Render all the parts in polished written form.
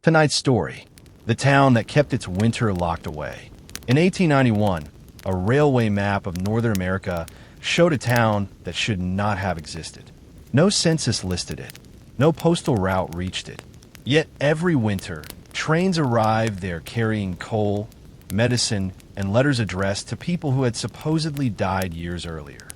Tonight's story: the town that kept its winter locked away. In 1891, a railway map of Northern America showed a town that should not have existed. No census listed it. No postal route reached it. Yet every winter, trains arrived there carrying coal, medicine, and letters addressed to people who had supposedly died years earlier.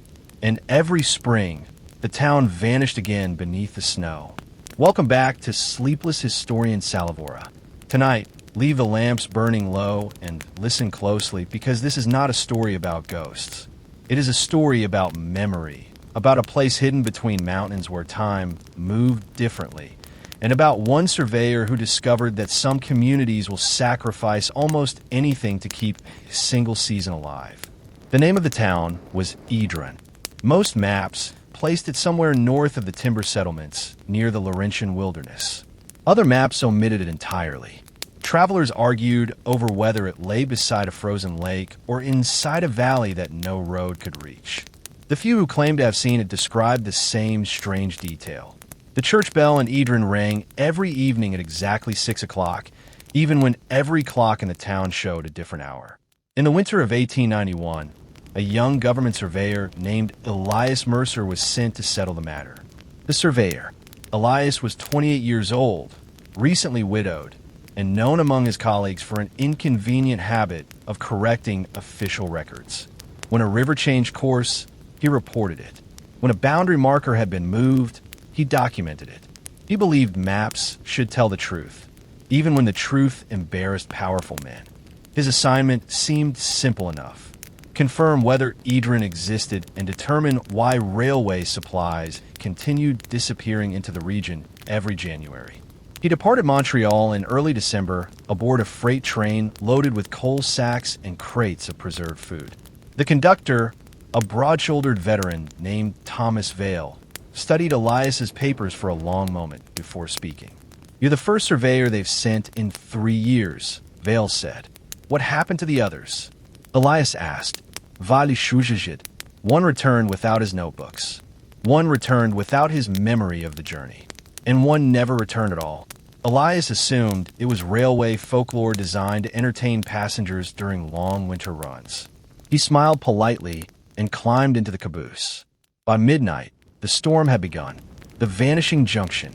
And every spring, the town vanished again beneath the snow. Welcome back to Sleepless Historian Salavora. Tonight, leave the lamps burning low and listen closely, because this is not a story about ghosts. It is a story about memory, about a place hidden between mountains where time moved differently, and about one surveyor who discovered that some communities will sacrifice almost anything to keep a single season alive. The name of the town was Edron. Most maps placed it somewhere north of the timber settlements, near the Laurentian wilderness. Other maps omitted it entirely. Travelers argued over whether it lay beside a frozen lake or inside a valley that no road could reach. The few who claimed to have seen it described the same strange detail. The church bell in Edron rang every evening at exactly 6 o'clock, even when every clock in the town showed a different hour. In the winter of 1891, a young government surveyor named Elias Mercer was sent to settle the matter. The surveyor, Elias, was 28 years old, recently widowed, and known among his colleagues for an inconvenient habit of correcting official records. When a river changed course, he reported it. When a boundary marker had been moved, he documented it. He believed maps should tell the truth, even when the truth embarrassed powerful men. His assignment seemed simple enough: confirm whether Edron existed and determine why railway supplies continued disappearing into the region every January. He departed Montreal in early December aboard a freight train loaded with coal sacks and crates of preserved food. The conductor, a broad-shouldered veteran named Thomas Vale, studied Elias's papers for a long moment before speaking. "You're the first surveyor they've sent in 3 years," Vale said. "What happened to the others?" Elias asked. "Vali shujajit." One returned without his notebooks. One returned without his memory of the journey. And one never returned at all. Elias assumed it was railway folklore designed to entertain passengers during long winter runs. He smiled politely and climbed into the caboose. By midnight, the storm had begun. The vanishing junction.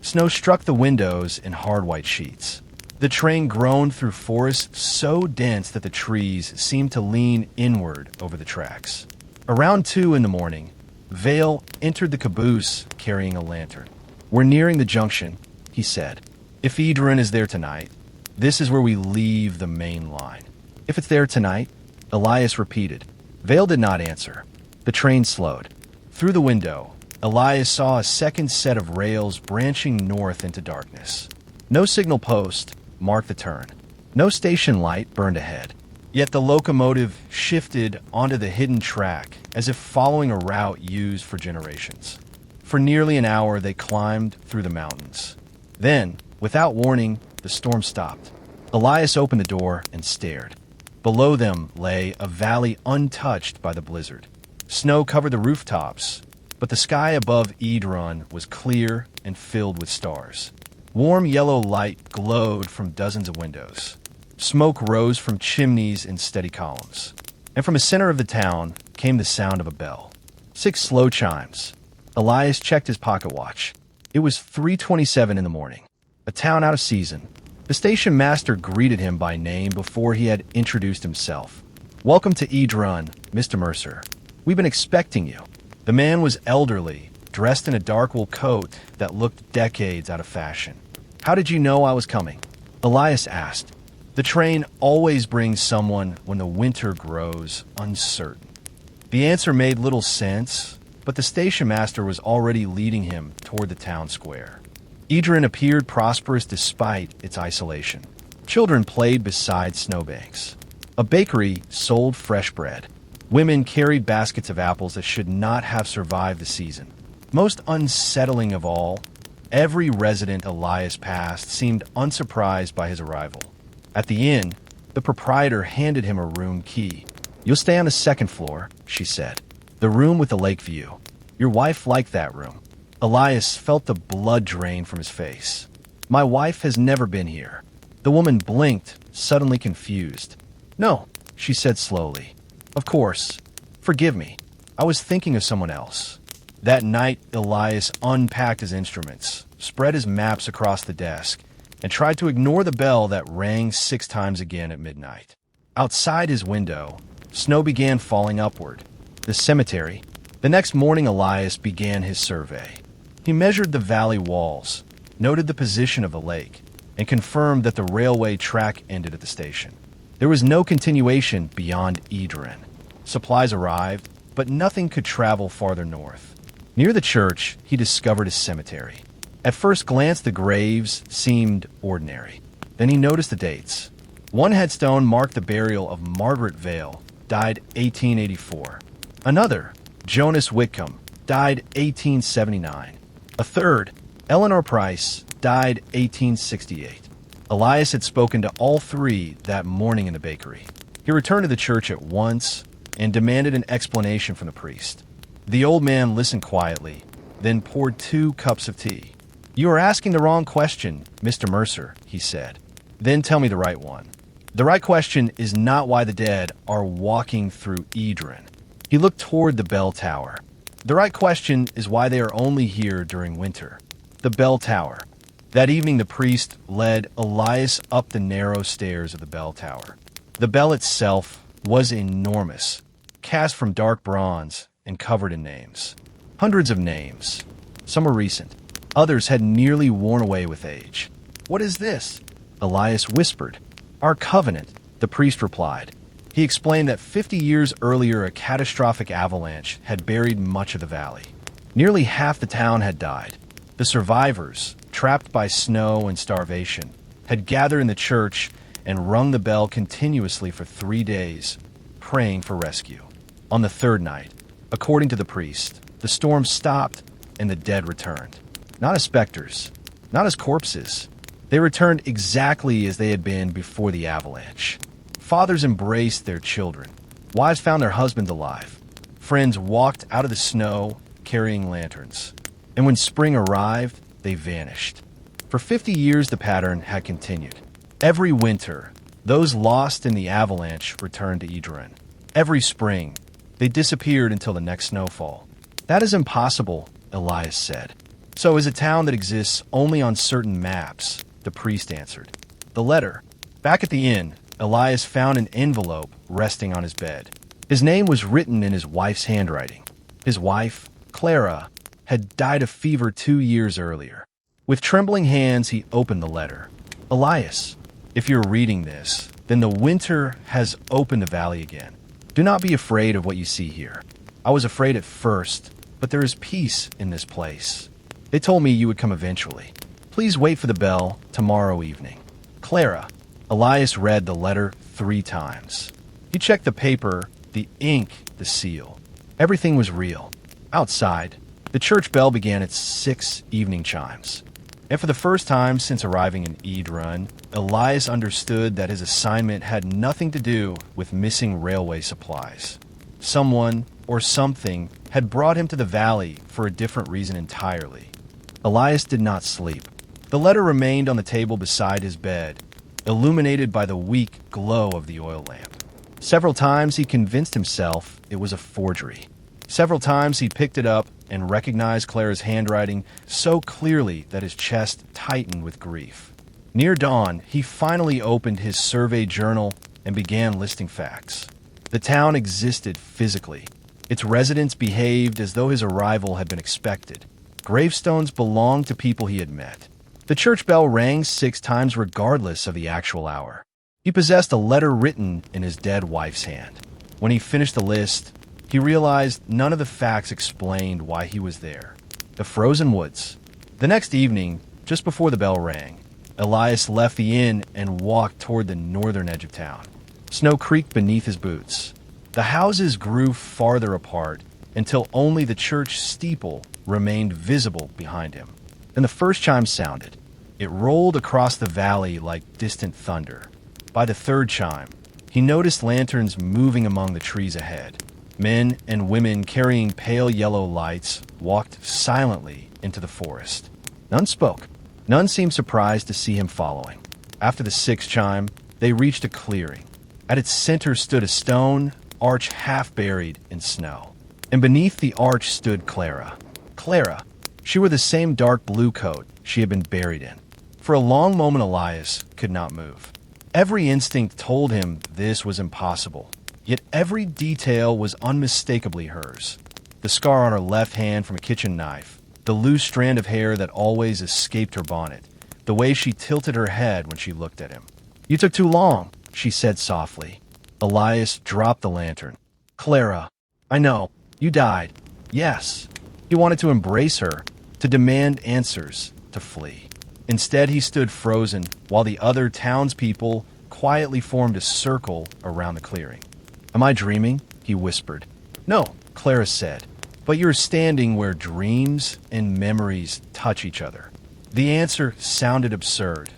Snow struck the windows in hard white sheets. The train groaned through forests so dense that the trees seemed to lean inward over the tracks. Around 2 in the morning, Vale entered the caboose carrying a lantern. "We're nearing the junction," he said. "If Edron is there tonight, this is where we leave the main line." "If it's there tonight?" Elias repeated. Vale did not answer. The train slowed. Through the window, Elias saw a second set of rails branching north into darkness. No signal post marked the turn. No station light burned ahead. Yet the locomotive shifted onto the hidden track as if following a route used for generations. For nearly an hour, they climbed through the mountains. Then, without warning, the storm stopped. Elias opened the door and stared. Below them lay a valley untouched by the blizzard. Snow covered the rooftops, but the sky above Edron was clear and filled with stars. Warm yellow light glowed from dozens of windows. Smoke rose from chimneys in steady columns. And from the center of the town came the sound of a bell. 6 slow chimes. Elias checked his pocket watch. It was 3:27 in the morning. A town out of season. The station master greeted him by name before he had introduced himself. "Welcome to Edron, Mr. Mercer. We've been expecting you." The man was elderly, dressed in a dark wool coat that looked decades out of fashion. "How did you know I was coming?" Elias asked. The train always brings someone when the winter grows uncertain. The answer made little sense, but the station master was already leading him toward the town square. Edron appeared prosperous despite its isolation. Children played beside snowbanks. A bakery sold fresh bread. Women carried baskets of apples that should not have survived the season. Most unsettling of all, every resident Elias passed seemed unsurprised by his arrival. At the inn, the proprietor handed him a room key. "You'll stay on the 2nd floor," she said. "The room with the lake view. Your wife liked that room." Elias felt the blood drain from his face. My wife has never been here. The woman blinked, suddenly confused. No, she said slowly. Of course. Forgive me. I was thinking of someone else. That night, Elias unpacked his instruments, spread his maps across the desk, and tried to ignore the bell that rang 6 times again at midnight. Outside his window, snow began falling upward. The cemetery. The next morning, Elias began his survey. He measured the valley walls, noted the position of the lake, and confirmed that the railway track ended at the station. There was no continuation beyond Idren. Supplies arrived, but nothing could travel farther north. Near the church, he discovered a cemetery. At first glance, the graves seemed ordinary. Then he noticed the dates. One headstone marked the burial of Margaret Vale, died 1884. Another, Jonas Whitcomb, died 1879. A third, Eleanor Price, died 1868. Elias had spoken to all 3 that morning in the bakery. He returned to the church at once and demanded an explanation from the priest. The old man listened quietly, then poured 2 cups of tea. You are asking the wrong question, Mr. Mercer, he said. Then tell me the right one. The right question is not why the dead are walking through Idren. He looked toward the bell tower. The right question is why they are only here during winter. The bell tower. That evening the priest led Elias up the narrow stairs of the bell tower. The bell itself was enormous, cast from dark bronze and covered in names. Hundreds of names. Some were recent. Others had nearly worn away with age. What is this? Elias whispered. Our covenant, the priest replied. He explained that 50 years earlier a catastrophic avalanche had buried much of the valley. Nearly half the town had died. The survivors, trapped by snow and starvation, had gathered in the church and rung the bell continuously for 3 days, praying for rescue. On the 3rd night, according to the priest, the storm stopped and the dead returned. Not as specters, not as corpses. They returned exactly as they had been before the avalanche. Fathers embraced their children. Wives found their husbands alive. Friends walked out of the snow carrying lanterns. And when spring arrived, they vanished. For 50 years, the pattern had continued. Every winter, those lost in the avalanche returned to Idren. Every spring, they disappeared until the next snowfall. That is impossible, Elias said. So is a town that exists only on certain maps, the priest answered. The letter. Back at the inn, Elias found an envelope resting on his bed. His name was written in his wife's handwriting. His wife, Clara, had died of fever 2 years earlier. With trembling hands, he opened the letter. Elias, if you're reading this, then the winter has opened the valley again. Do not be afraid of what you see here. I was afraid at first, but there is peace in this place. They told me you would come eventually. Please wait for the bell tomorrow evening. Clara. Elias read the letter 3 times. He checked the paper, the ink, the seal. Everything was real. Outside, the church bell began its 6 evening chimes. And for the first time since arriving in Idren, Elias understood that his assignment had nothing to do with missing railway supplies. Someone or something had brought him to the valley for a different reason entirely. Elias did not sleep. The letter remained on the table beside his bed, illuminated by the weak glow of the oil lamp. Several times he convinced himself it was a forgery. Several times he picked it up and recognized Clara's handwriting so clearly that his chest tightened with grief. Near dawn, he finally opened his survey journal and began listing facts. The town existed physically. Its residents behaved as though his arrival had been expected. Gravestones belonged to people he had met. The church bell rang 6 times regardless of the actual hour. He possessed a letter written in his dead wife's hand. When he finished the list, he realized none of the facts explained why he was there. The frozen woods. The next evening, just before the bell rang, Elias left the inn and walked toward the northern edge of town. Snow creaked beneath his boots. The houses grew farther apart until only the church steeple remained visible behind him. Then the first chime sounded. It rolled across the valley like distant thunder. By the 3rd chime, he noticed lanterns moving among the trees ahead. Men and women carrying pale yellow lights walked silently into the forest. None spoke. None seemed surprised to see him following. After the sixth chime, they reached a clearing. At its center stood a stone arch half buried in snow. And beneath the arch stood Clara. Clara. She wore the same dark blue coat she had been buried in. For a long moment, Elias could not move. Every instinct told him this was impossible, yet every detail was unmistakably hers. The scar on her left hand from a kitchen knife, the loose strand of hair that always escaped her bonnet, the way she tilted her head when she looked at him. "You took too long," she said softly. Elias dropped the lantern. "Clara, I know. You died." Yes. He wanted to embrace her, to demand answers, to flee. Instead, he stood frozen while the other townspeople quietly formed a circle around the clearing. "Am I dreaming?" he whispered. "No," Clara said, "but you're standing where dreams and memories touch each other." The answer sounded absurd,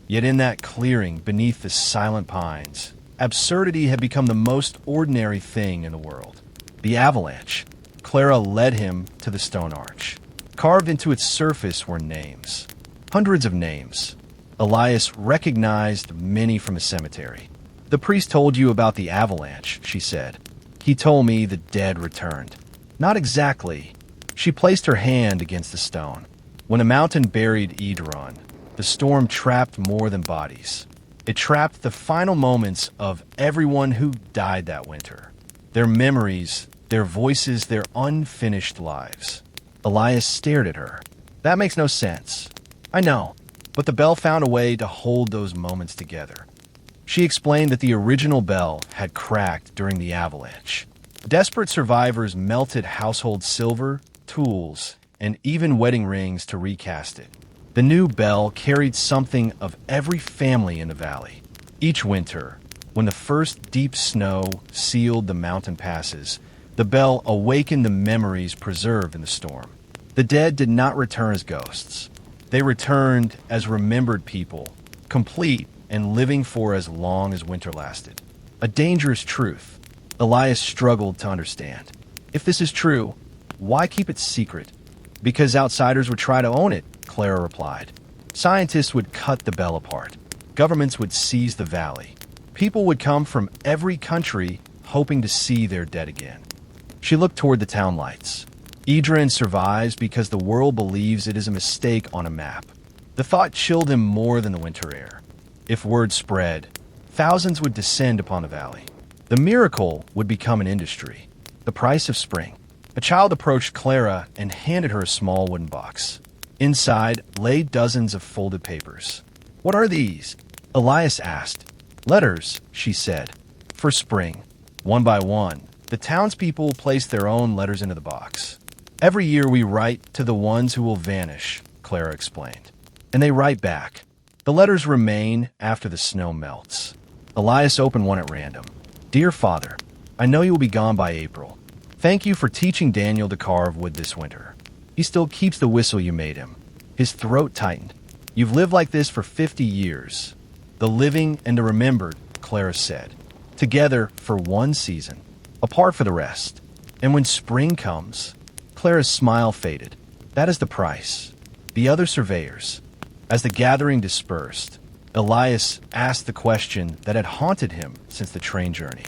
yet in that clearing beneath the silent pines, absurdity had become the most ordinary thing in the world. The avalanche. Clara led him to the stone arch. Carved into its surface were names. Hundreds of names. Elias recognized many from the cemetery. "The priest told you about the avalanche," she said. "He told me the dead returned." "Not exactly." She placed her hand against the stone. When a mountain buried Idron, the storm trapped more than bodies. It trapped the final moments of everyone who died that winter. Their memories, their voices, their unfinished lives. Elias stared at her. "That makes no sense." "I know, but the bell found a way to hold those moments together." She explained that the original bell had cracked during the avalanche. Desperate survivors melted household silver, tools, and even wedding rings to recast it. The new bell carried something of every family in the valley. Each winter, when the first deep snow sealed the mountain passes, the bell awakened the memories preserved in the storm. The dead did not return as ghosts. They returned as remembered people, complete and living for as long as winter lasted. A dangerous truth. Elias struggled to understand. If this is true, why keep it secret? "Because outsiders would try to own it," Clara replied. "Scientists would cut the bell apart. Governments would seize the valley. People would come from every country hoping to see their dead again." She looked toward the town lights. Idrin survives because the world believes it is a mistake on a map. The thought chilled him more than the winter air. If word spread, thousands would descend upon the valley. The miracle would become an industry. The price of spring. A child approached Clara and handed her a small wooden box. Inside lay dozens of folded papers. "What are these?" Elias asked. "Letters," she said. "For spring." One by one, the townspeople placed their own letters into the box. "Every year we write to the ones who will vanish," Clara explained. "And they write back. The letters remain after the snow melts." Elias opened one at random. "Dear Father, I know you will be gone by April. Thank you for teaching Daniel to carve wood this winter. He still keeps the whistle you made him." His throat tightened. "You've lived like this for 50 years. The living and the remembered," Clara said. "Together for one season, apart for the rest. And when spring comes..." Clara's smile faded. "That is the price." The other surveyors. As the gathering dispersed, Elias asked the question that had haunted him since the train journey.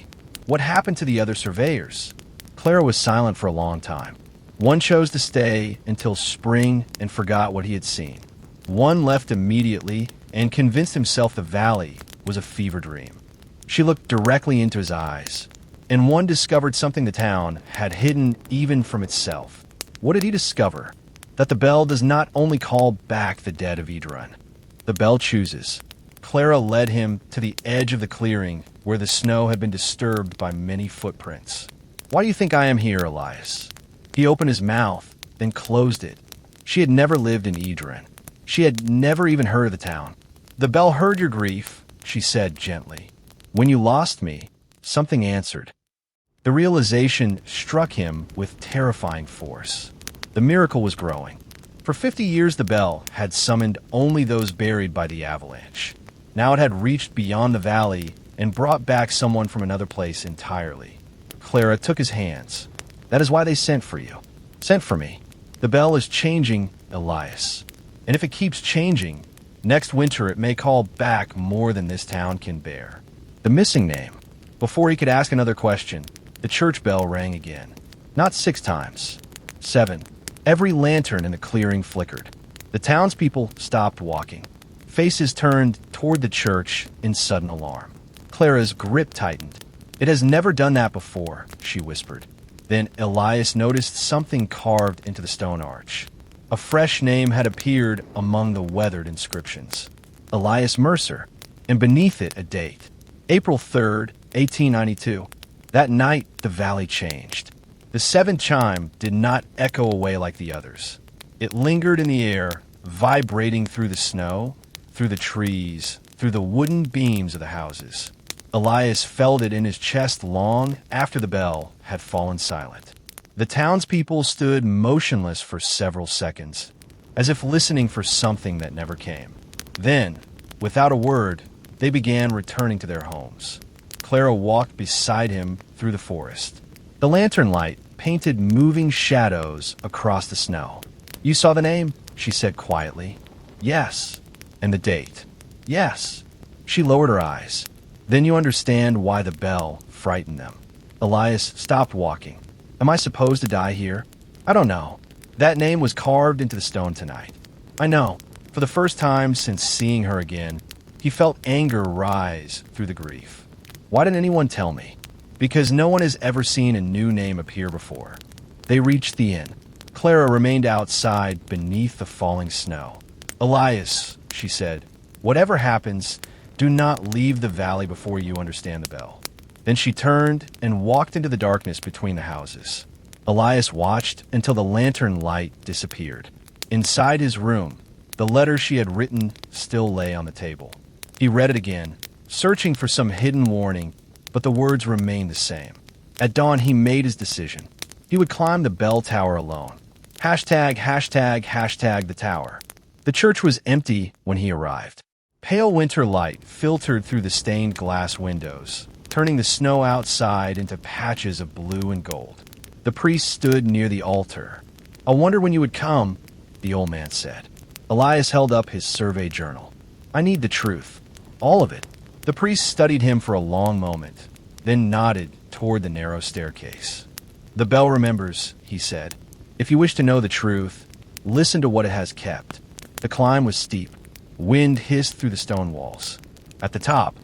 What happened to the other surveyors? Clara was silent for a long time. One chose to stay until spring and forgot what he had seen. One left immediately and convinced himself the valley was a fever dream. She looked directly into his eyes, and one discovered something the town had hidden even from itself. What did he discover? That the bell does not only call back the dead of Idran. The bell chooses. Clara led him to the edge of the clearing where the snow had been disturbed by many footprints. "Why do you think I am here, Elias?" He opened his mouth, then closed it. She had never lived in Idran. She had never even heard of the town. "The bell heard your grief," she said gently. "When you lost me, something answered." The realization struck him with terrifying force. The miracle was growing. For 50 years, the bell had summoned only those buried by the avalanche. Now it had reached beyond the valley and brought back someone from another place entirely. Clara took his hands. "That is why they sent for you. Sent for me. The bell is changing, Elias. And if it keeps changing, next winter it may call back more than this town can bear. The missing name. Before he could ask another question, the church bell rang again. Not 6 times. 7. Every lantern in the clearing flickered. The townspeople stopped walking. Faces turned toward the church in sudden alarm. Clara's grip tightened. "It has never done that before," she whispered. Then Elias noticed something carved into the stone arch. A fresh name had appeared among the weathered inscriptions. Elias Mercer, and beneath it a date. April 3rd, 1892. That night, the valley changed. The 7th chime did not echo away like the others. It lingered in the air, vibrating through the snow, through the trees, through the wooden beams of the houses. Elias felt it in his chest long after the bell had fallen silent. The townspeople stood motionless for several seconds, as if listening for something that never came. Then, without a word, they began returning to their homes. Clara walked beside him through the forest. The lantern light painted moving shadows across the snow. "You saw the name?" she said quietly. "Yes." "And the date?" "Yes." She lowered her eyes. "Then you understand why the bell frightened them." Elias stopped walking. "Am I supposed to die here?" "I don't know. That name was carved into the stone tonight." "I know." For the first time since seeing her again, he felt anger rise through the grief. "Why didn't anyone tell me?" "Because no one has ever seen a new name appear before." They reached the inn. Clara remained outside beneath the falling snow. "Elias," she said, "whatever happens, do not leave the valley before you understand the bell." Then she turned and walked into the darkness between the houses. Elias watched until the lantern light disappeared. Inside his room, the letter she had written still lay on the table. He read it again, searching for some hidden warning, but the words remained the same. At dawn, he made his decision. He would climb the bell tower alone. Hashtag the tower. The church was empty when he arrived. Pale winter light filtered through the stained glass windows, turning the snow outside into patches of blue and gold. The priest stood near the altar. "I wonder when you would come," the old man said. Elias held up his survey journal. "I need the truth. All of it." The priest studied him for a long moment, then nodded toward the narrow staircase. "The bell remembers," he said. "If you wish to know the truth, listen to what it has kept." The climb was steep. Wind hissed through the stone walls. At the top,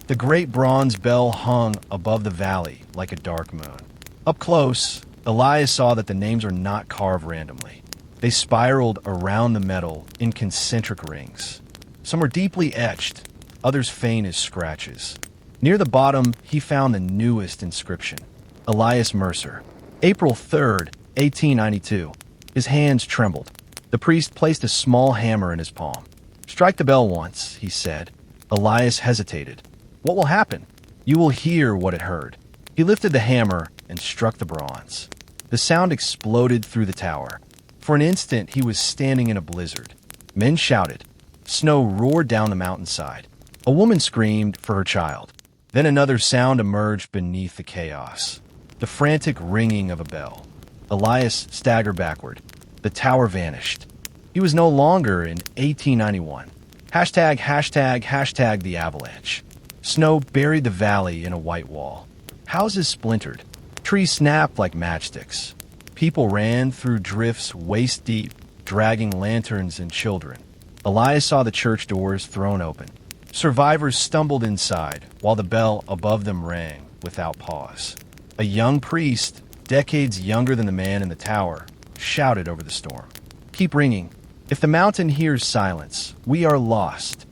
the great bronze bell hung above the valley like a dark moon. Up close, Elias saw that the names were not carved randomly. They spiraled around the metal in concentric rings. Some were deeply etched, others faint as scratches. Near the bottom, he found the newest inscription. Elias Mercer. April 3rd, 1892. His hands trembled. The priest placed a small hammer in his palm. "Strike the bell once," he said. Elias hesitated. "What will happen?" "You will hear what it heard." He lifted the hammer and struck the bronze. The sound exploded through the tower. For an instant, he was standing in a blizzard. Men shouted. Snow roared down the mountainside. A woman screamed for her child. Then another sound emerged beneath the chaos. The frantic ringing of a bell. Elias staggered backward. The tower vanished. He was no longer in 1891. Hashtag the avalanche. Snow buried the valley in a white wall. Houses splintered. Trees snapped like matchsticks. People ran through drifts waist deep, dragging lanterns and children. Elias saw the church doors thrown open. Survivors stumbled inside, while the bell above them rang without pause. A young priest, decades younger than the man in the tower, shouted over the storm. "Keep ringing. If the mountain hears silence, we are lost."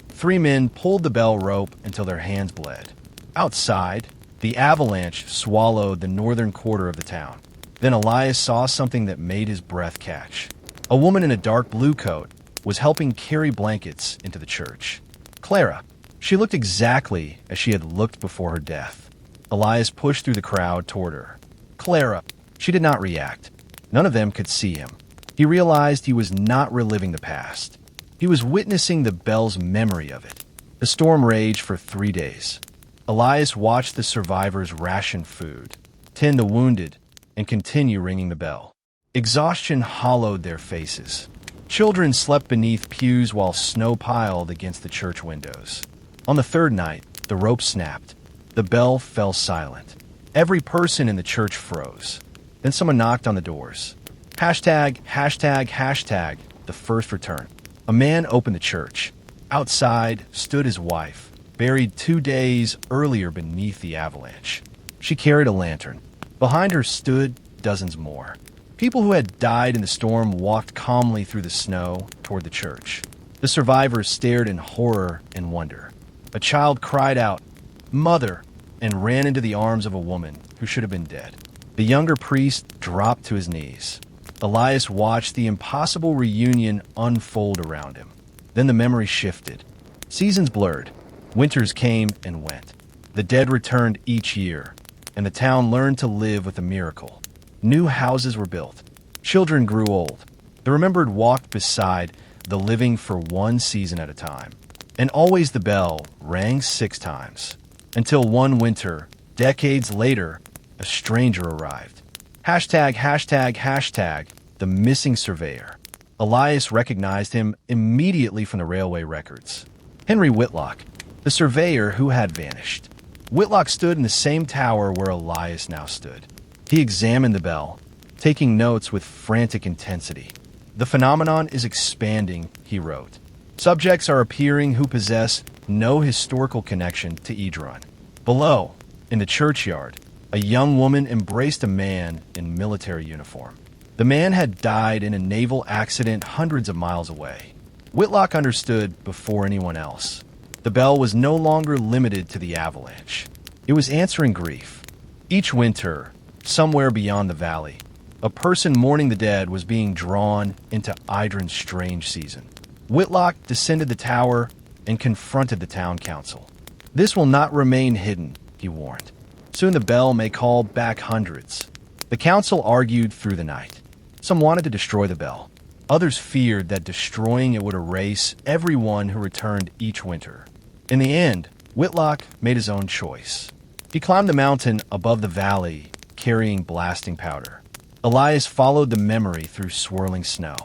3 men pulled the bell rope until their hands bled. Outside, the avalanche swallowed the northern quarter of the town. Then Elias saw something that made his breath catch. A woman in a dark blue coat was helping carry blankets into the church. Clara. She looked exactly as she had looked before her death. Elias pushed through the crowd toward her. Clara. She did not react. None of them could see him. He realized he was not reliving the past. He was witnessing the bell's memory of it. The storm raged for 3 days. Elias watched the survivors ration food, tend the wounded, and continue ringing the bell. Exhaustion hollowed their faces. Children slept beneath pews while snow piled against the church windows. On the third night, the rope snapped. The bell fell silent. Every person in the church froze. Then someone knocked on the doors. Hashtag, hashtag, hashtag, the first return. A man opened the church. Outside stood his wife, buried 2 days earlier beneath the avalanche. She carried a lantern. Behind her stood dozens more. People who had died in the storm walked calmly through the snow toward the church. The survivors stared in horror and wonder. A child cried out, "Mother," and ran into the arms of a woman who should have been dead. The younger priest dropped to his knees. Elias watched the impossible reunion unfold around him. Then the memory shifted. Seasons blurred. Winters came and went. The dead returned each year, and the town learned to live with a miracle. New houses were built. Children grew old. The remembered walked beside the living for one season at a time. And always the bell rang 6 times. Until one winter, decades later, a stranger arrived. Hashtag, hashtag, hashtag, the missing surveyor. Elias recognized him immediately from the railway records. Henry Whitlock, the surveyor who had vanished. Whitlock stood in the same tower where Elias now stood. He examined the bell, taking notes with frantic intensity. "The phenomenon is expanding," he wrote. "Subjects are appearing who possess no historical connection to Idron." Below, in the churchyard, a young woman embraced a man in military uniform. The man had died in a naval accident hundreds of miles away. Whitlock understood before anyone else. The bell was no longer limited to the avalanche. It was answering grief. Each winter, somewhere beyond the valley, a person mourning the dead was being drawn into Idron's strange season. Whitlock descended the tower and confronted the town council. "This will not remain hidden," he warned. "Soon the bell may call back hundreds." The council argued through the night. Some wanted to destroy the bell. Others feared that destroying it would erase everyone who returned each winter. In the end, Whitlock made his own choice. He climbed the mountain above the valley, carrying blasting powder. Elias followed the memory through swirling snow.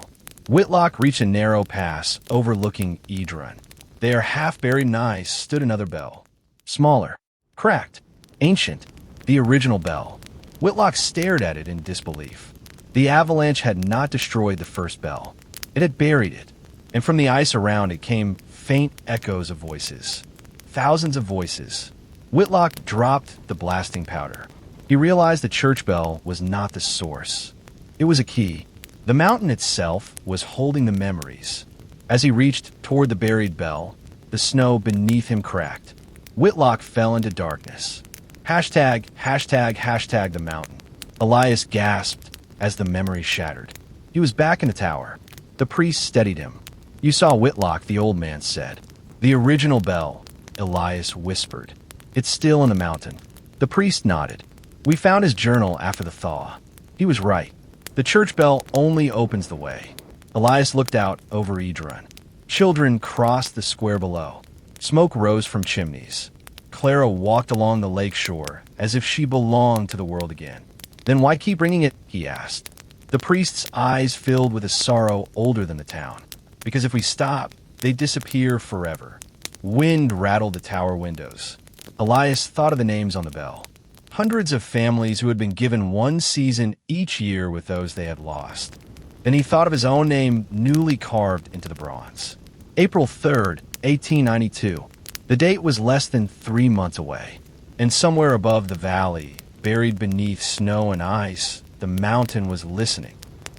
Whitlock reached a narrow pass overlooking Idron. There, half-buried in ice, stood another bell. Smaller, cracked, ancient, the original bell. Whitlock stared at it in disbelief. The avalanche had not destroyed the first bell. It had buried it, and from the ice around it came faint echoes of voices. Thousands of voices. Whitlock dropped the blasting powder. He realized the church bell was not the source. It was a key. The mountain itself was holding the memories. As he reached toward the buried bell, the snow beneath him cracked. Whitlock fell into darkness. Hashtag, hashtag, hashtag the mountain. Elias gasped as the memory shattered. He was back in the tower. The priest steadied him. "You saw Whitlock," the old man said. "The original bell," Elias whispered. "It's still in the mountain." The priest nodded. "We found his journal after the thaw." He was right. The church bell only opens the way. Elias looked out over Idron. Children crossed the square below. Smoke rose from chimneys. Clara walked along the lake shore as if she belonged to the world again. "Then why keep bringing it?" he asked. The priest's eyes filled with a sorrow older than the town. "Because if we stop, they disappear forever." Wind rattled the tower windows. Elias thought of the names on the bell. Hundreds of families who had been given one season each year with those they had lost. Then he thought of his own name newly carved into the bronze. April 3rd, 1892. The date was less than 3 months away. And somewhere above the valley, buried beneath snow and ice, the mountain was listening.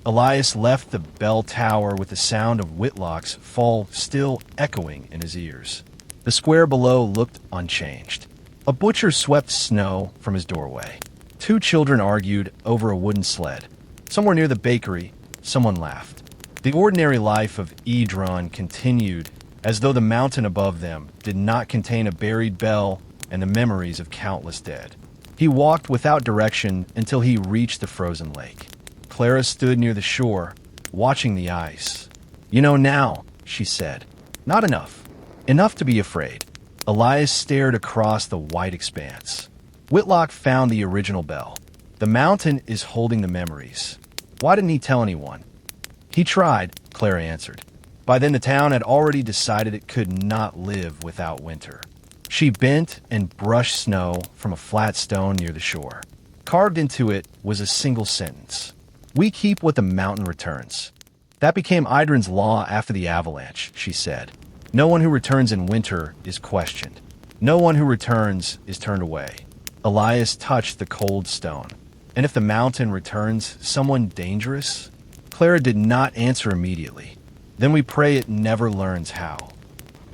Elias left the bell tower with the sound of Whitlock's fall still echoing in his ears. The square below looked unchanged. A butcher swept snow from his doorway. 2 children argued over a wooden sled. Somewhere near the bakery, someone laughed. The ordinary life of Idron continued as though the mountain above them did not contain a buried bell and the memories of countless dead. He walked without direction until he reached the frozen lake. Clara stood near the shore, watching the ice. "You know now," she said. "Not enough. Enough to be afraid." Elias stared across the white expanse. Whitlock found the original bell. The mountain is holding the memories. Why didn't he tell anyone? He tried, Clara answered. By then the town had already decided it could not live without winter. She bent and brushed snow from a flat stone near the shore. Carved into it was a single sentence. We keep what the mountain returns. That became Idrin's law after the avalanche, she said. No one who returns in winter is questioned. No one who returns is turned away. Elias touched the cold stone. And if the mountain returns someone dangerous? Clara did not answer immediately. Then we pray it never learns how.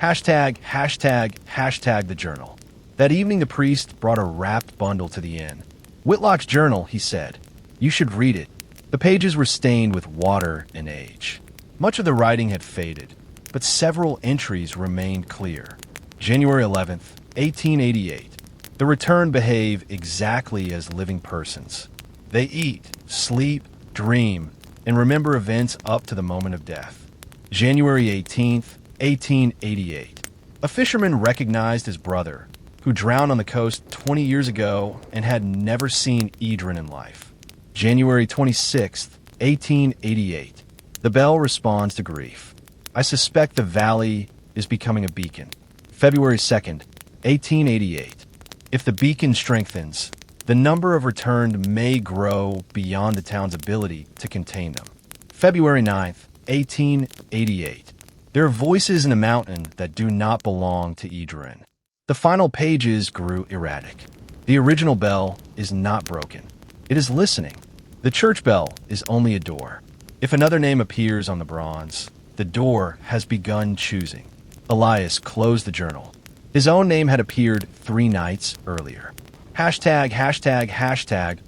#, the journal. That evening the priest brought a wrapped bundle to the inn. Whitlock's journal, he said. You should read it. The pages were stained with water and age. Much of the writing had faded, but several entries remained clear. January 11th, 1888. The returned behave exactly as living persons. They eat, sleep, dream, and remember events up to the moment of death. January 18th, 1888. A fisherman recognized his brother, who drowned on the coast 20 years ago and had never seen Idrin in life. January 26th, 1888. The bell responds to grief. I suspect the valley is becoming a beacon. February 2nd, 1888. If the beacon strengthens, the number of returned may grow beyond the town's ability to contain them. February 9th, 1888. There are voices in the mountain that do not belong to Idrin. The final pages grew erratic. The original bell is not broken. It is listening. The church bell is only a door. If another name appears on the bronze, the door has begun choosing. Elias closed the journal. His own name had appeared 3 nights earlier. #,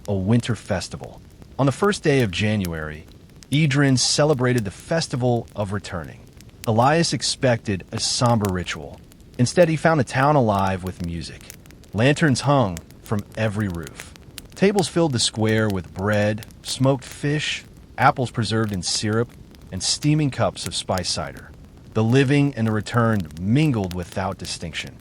a winter festival. On the first day of January, Idrin celebrated the festival of returning. Elias expected a somber ritual. Instead, he found the town alive with music. Lanterns hung from every roof. Tables filled the square with bread, smoked fish, apples preserved in syrup, and steaming cups of spice cider. The living and the returned mingled without distinction.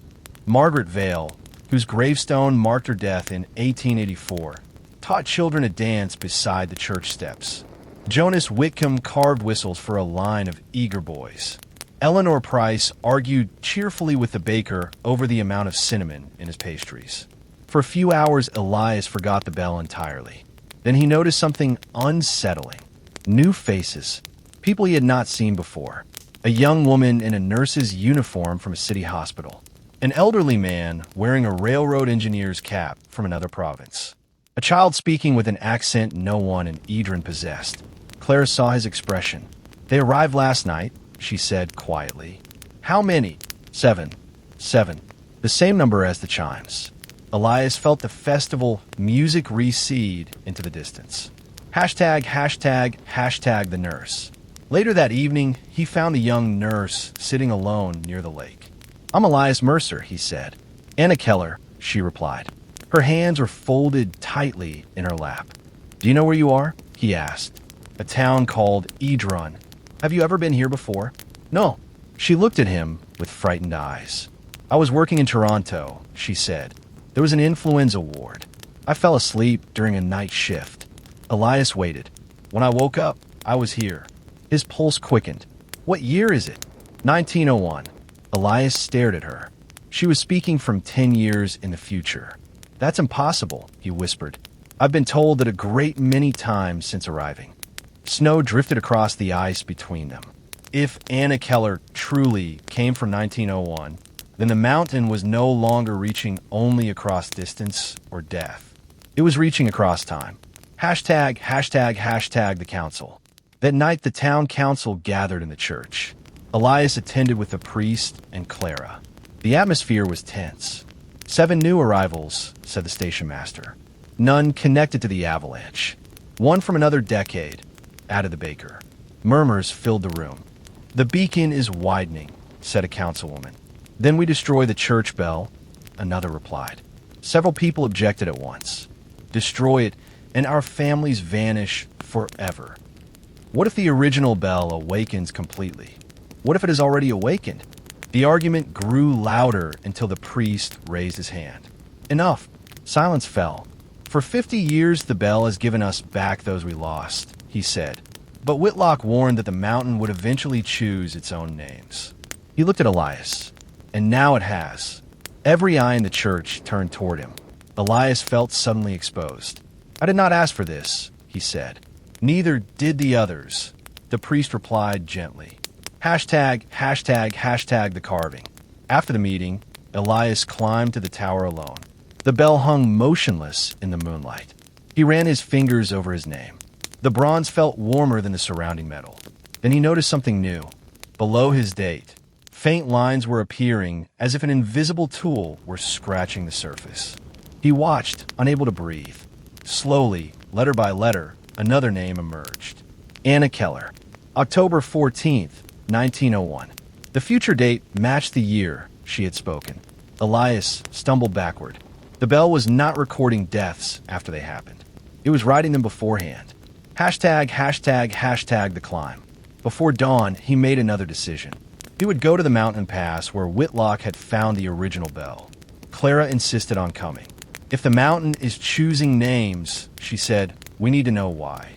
Margaret Vale, whose gravestone marked her death in 1884, taught children to dance beside the church steps. Jonas Whitcomb carved whistles for a line of eager boys. Eleanor Price argued cheerfully with the baker over the amount of cinnamon in his pastries. For a few hours, Elias forgot the bell entirely. Then he noticed something unsettling. New faces. People he had not seen before. A young woman in a nurse's uniform from a city hospital. An elderly man wearing a railroad engineer's cap from another province. A child speaking with an accent no one in Idrin possessed. Clara saw his expression. They arrived last night, she said quietly. How many? 7. 7. The same number as the chimes. Elias felt the festival music recede into the distance. #, the nurse. Later that evening, he found a young nurse sitting alone near the lake. I'm Elias Mercer, he said. Anna Keller, she replied. Her hands were folded tightly in her lap. Do you know where you are? He asked. A town called Idrin. Have you ever been here before? No. She looked at him with frightened eyes. I was working in Toronto, she said. There was an influenza ward. I fell asleep during a night shift. Elias waited. When I woke up, I was here. His pulse quickened. What year is it? 1901. Elias stared at her. She was speaking from 10 years in the future. That's impossible, he whispered. I've been told that a great many times since arriving. Snow drifted across the ice between them. If Anna Keller truly came from 1901, then the mountain was no longer reaching only across distance or death. It was reaching across time. #, the council. That night, the town council gathered in the church. Elias attended with the priest and Clara. The atmosphere was tense. 7 new arrivals, said the station master. None connected to the avalanche. One from another decade, added the baker. Murmurs filled the room. The beacon is widening, said a councilwoman. Then we destroy the church bell, another replied. Several people objected at once. Destroy it, and our families vanish forever. What if the original bell awakens completely? What if it has already awakened? The argument grew louder until the priest raised his hand. Enough. Silence fell. For 50 years, the bell has given us back those we lost, he said. But Whitlock warned that the mountain would eventually choose its own names. He looked at Elias, and now it has. Every eye in the church turned toward him. Elias felt suddenly exposed. "I did not ask for this," he said. "Neither did the others," the priest replied gently. Hashtag the carving. After the meeting, Elias climbed to the tower alone. The bell hung motionless in the moonlight. He ran his fingers over his name. The bronze felt warmer than the surrounding metal. Then he noticed something new. Below his date, faint lines were appearing as if an invisible tool were scratching the surface. He watched, unable to breathe. Slowly, letter by letter, another name emerged. Anna Keller. October 14th, 1901. The future date matched the year she had spoken. Elias stumbled backward. The bell was not recording deaths after they happened. It was writing them beforehand. Hashtag the climb. Before dawn, he made another decision. He would go to the mountain pass where Whitlock had found the original bell. Clara insisted on coming. "If the mountain is choosing names," she said, "we need to know why."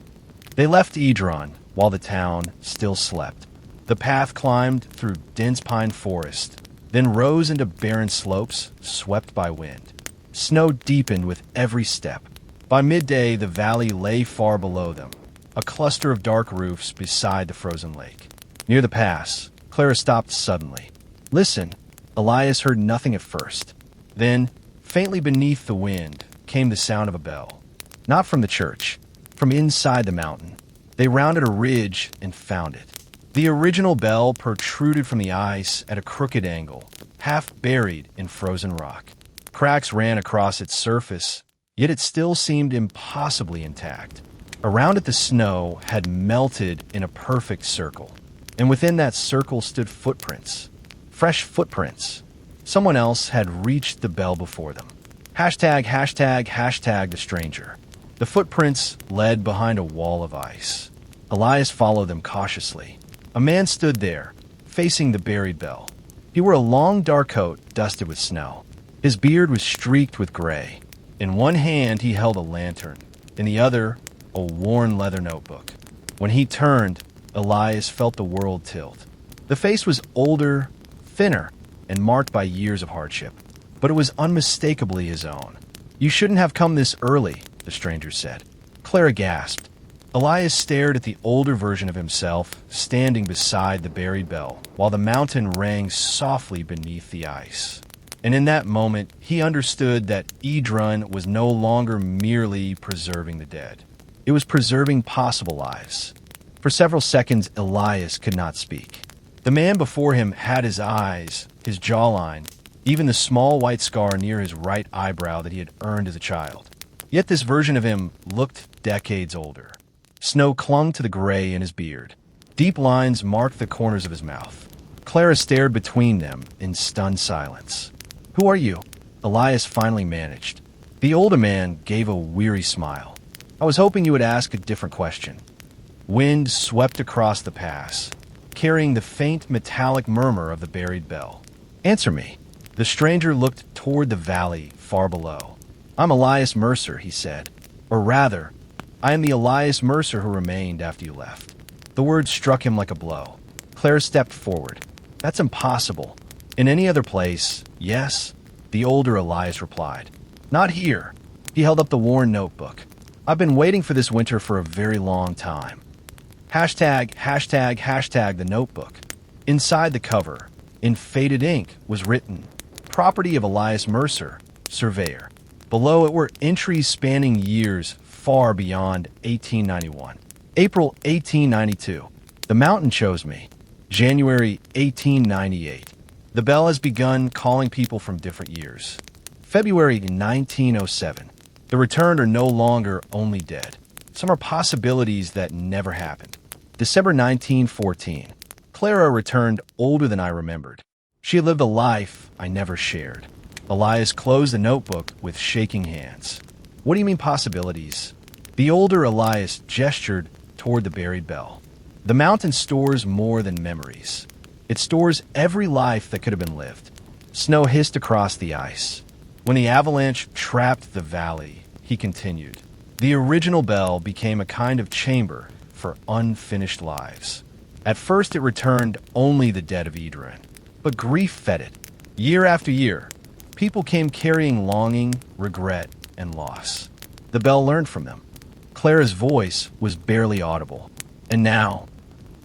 They left Edron while the town still slept. The path climbed through dense pine forest, then rose into barren slopes swept by wind. Snow deepened with every step. By midday, the valley lay far below them, a cluster of dark roofs beside the frozen lake. Near the pass, Clara stopped suddenly. "Listen." Elias heard nothing at first. Then, faintly beneath the wind, came the sound of a bell. Not from the church, from inside the mountain. They rounded a ridge and found it. The original bell protruded from the ice at a crooked angle, half buried in frozen rock. Cracks ran across its surface, yet it still seemed impossibly intact. Around it, the snow had melted in a perfect circle, and within that circle stood footprints. Fresh footprints. Someone else had reached the bell before them. Hashtag the stranger. The footprints led behind a wall of ice. Elias followed them cautiously. A man stood there, facing the buried bell. He wore a long dark coat dusted with snow. His beard was streaked with gray. In one hand he held a lantern, in the other, a worn leather notebook. When he turned, Elias felt the world tilt. The face was older, thinner, and marked by years of hardship, but it was unmistakably his own. "You shouldn't have come this early," the stranger said. Clara gasped. Elias stared at the older version of himself, standing beside the buried bell, while the mountain rang softly beneath the ice. And in that moment, he understood that Edron was no longer merely preserving the dead. It was preserving possible lives. For several seconds, Elias could not speak. The man before him had his eyes, his jawline, even the small white scar near his right eyebrow that he had earned as a child. Yet this version of him looked decades older. Snow clung to the gray in his beard. Deep lines marked the corners of his mouth. Clara stared between them in stunned silence. "Who are you?" Elias finally managed. The older man gave a weary smile. "I was hoping you would ask a different question." Wind swept across the pass, carrying the faint metallic murmur of the buried bell. "Answer me." The stranger looked toward the valley far below. "I'm Elias Mercer," he said. "Or rather, I am the Elias Mercer who remained after you left." The word struck him like a blow. Claire stepped forward. "That's impossible. In any other place, yes," the older Elias replied. "Not here." He held up the worn notebook. "I've been waiting for this winter for a very long time." Hashtag the notebook. Inside the cover, in faded ink, was written, "Property of Elias Mercer, Surveyor." Below it were entries spanning years far beyond 1891. April 1892. The mountain chose me. January 1898. The bell has begun calling people from different years. February 1907. The returned are no longer only dead. Some are possibilities that never happened. December 1914. Clara returned older than I remembered. She had lived a life I never shared. Elias closed the notebook with shaking hands. "What do you mean possibilities?" The older Elias gestured toward the buried bell. "The mountain stores more than memories. It stores every life that could have been lived." Snow hissed across the ice. When the avalanche trapped the valley, he continued, "the original bell became a kind of chamber for for unfinished lives. At first it returned only the dead of Idrin, but grief fed it. Year after year, people came carrying longing, regret, and loss. The bell learned from them. Clara's voice was barely audible, and now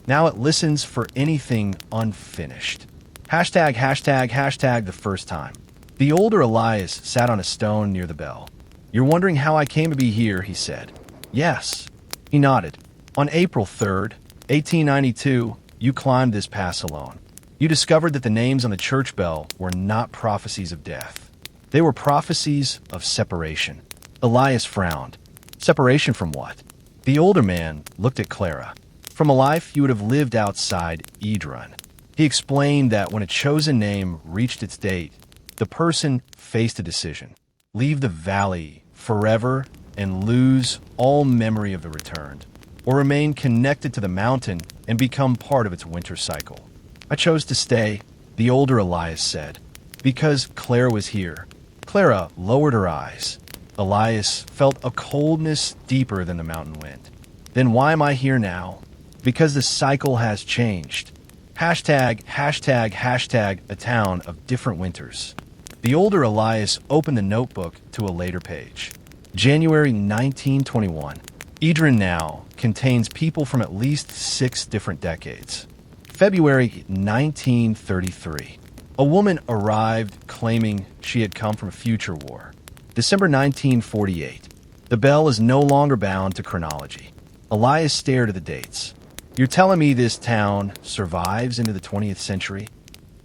it listens for anything unfinished. ##### the first time. The older Elias sat on a stone near the bell. "You're wondering how I came to be here," he said. "Yes." He nodded. "On April 3rd, 1892, you climbed this pass alone. You discovered that the names on the church bell were not prophecies of death. They were prophecies of separation." Elias frowned. Separation from what? The older man looked at Clara. "From a life you would have lived outside Idrin." He explained that when a chosen name reached its date, the person faced a decision: leave the valley forever and lose all memory of the return, or remain connected to the mountain and become part of its winter cycle. "I chose to stay," the older Elias said, "because Clara was here." Clara lowered her eyes. Elias felt a coldness deeper than the mountain wind. "Then why am I here now?" "Because the cycle has changed. ####, a town of different winters." The older Elias opened the notebook to a later page. January 1921. Idrin now contains people from at least 6 different decades. February 1933. A woman arrived claiming she had come from a future war. December 1948. The bell is no longer bound to chronology. Elias stared at the dates. "You're telling me this town survives into the 20th century?"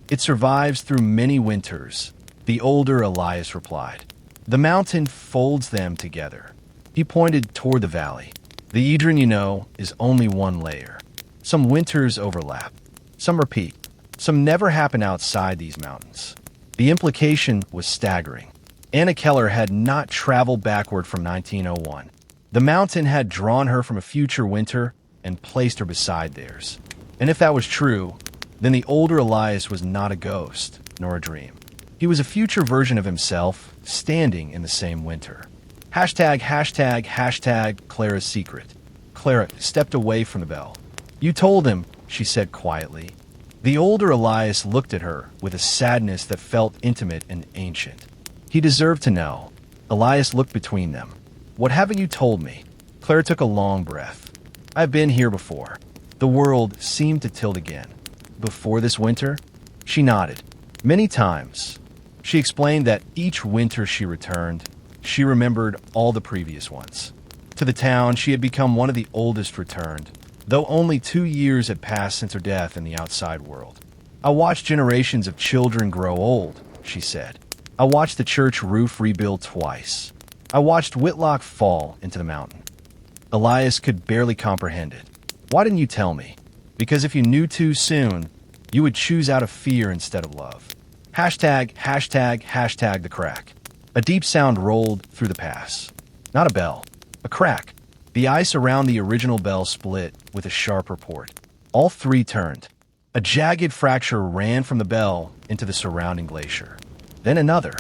"It survives through many winters," the older Elias replied. "The mountain folds them together." He pointed toward the valley. "The Idrin you know is only one layer. Some winters overlap. Some repeat. Some never happen outside these mountains." The implication was staggering. Anna Keller had not traveled backward from 1901. The mountain had drawn her from a future winter and placed her beside theirs. And if that was true, then the older Elias was not a ghost, nor a dream. He was a future version of himself, standing in the same winter. ####, Clara's secret. Clara stepped away from the bell. "You told him," she said quietly. The older Elias looked at her with a sadness that felt intimate and ancient. He deserved to know. Elias looked between them. "What haven't you told me?" Clara took a long breath. "I've been here before." The world seemed to tilt again. "Before this winter?" She nodded. "Many times." She explained that each winter she returned, she remembered all the previous ones. To the town, she had become one of the oldest returned, though only 2 years had passed since her death in the outside world. "I watched generations of children grow old," she said. "I watched the church roof rebuild twice. I watched Whitlock fall into the mountain." Elias could barely comprehend it. "Why didn't you tell me?" "Because if you knew too soon, you would choose out of fear instead of love." ####, the crack. A deep sound rolled through the pass. Not a bell. A crack. The ice around the original bell split with a sharp report. All 3 turned. A jagged fracture ran from the bell into the surrounding glacier. Then another.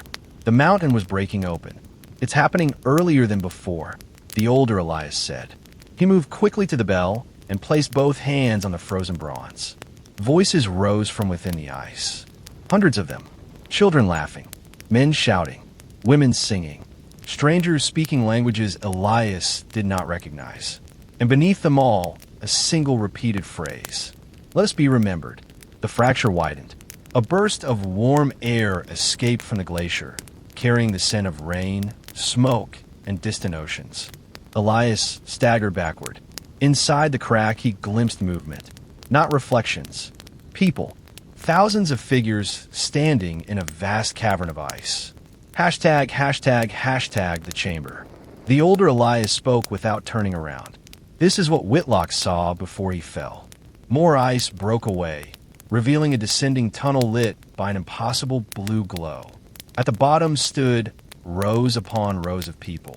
The mountain was breaking open. "It's happening earlier than before," the older Elias said. He moved quickly to the bell and placed both hands on the frozen bronze. Voices rose from within the ice. Hundreds of them. Children laughing. Men shouting. Women singing. Strangers speaking languages Elias did not recognize. And beneath them all, a single repeated phrase. "Let us be remembered." The fracture widened. A burst of warm air escaped from the glacier, carrying the scent of rain, smoke, and distant oceans. Elias staggered backward. Inside the crack, he glimpsed movement. Not reflections. People. Thousands of figures standing in a vast cavern of ice. ####, the chamber. The older Elias spoke without turning around. "This is what Whitlock saw before he fell." More ice broke away, revealing a descending tunnel lit by an impossible blue glow. At the bottom stood rows upon rows of people.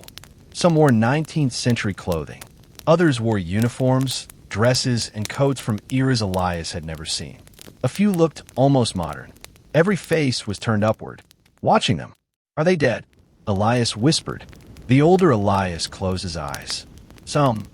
Some wore 19th century clothing. Others wore uniforms, dresses, and coats from eras Elias had never seen. A few looked almost modern. Every face was turned upward, watching them. "Are they dead?" Elias whispered. The older Elias closed his eyes. Some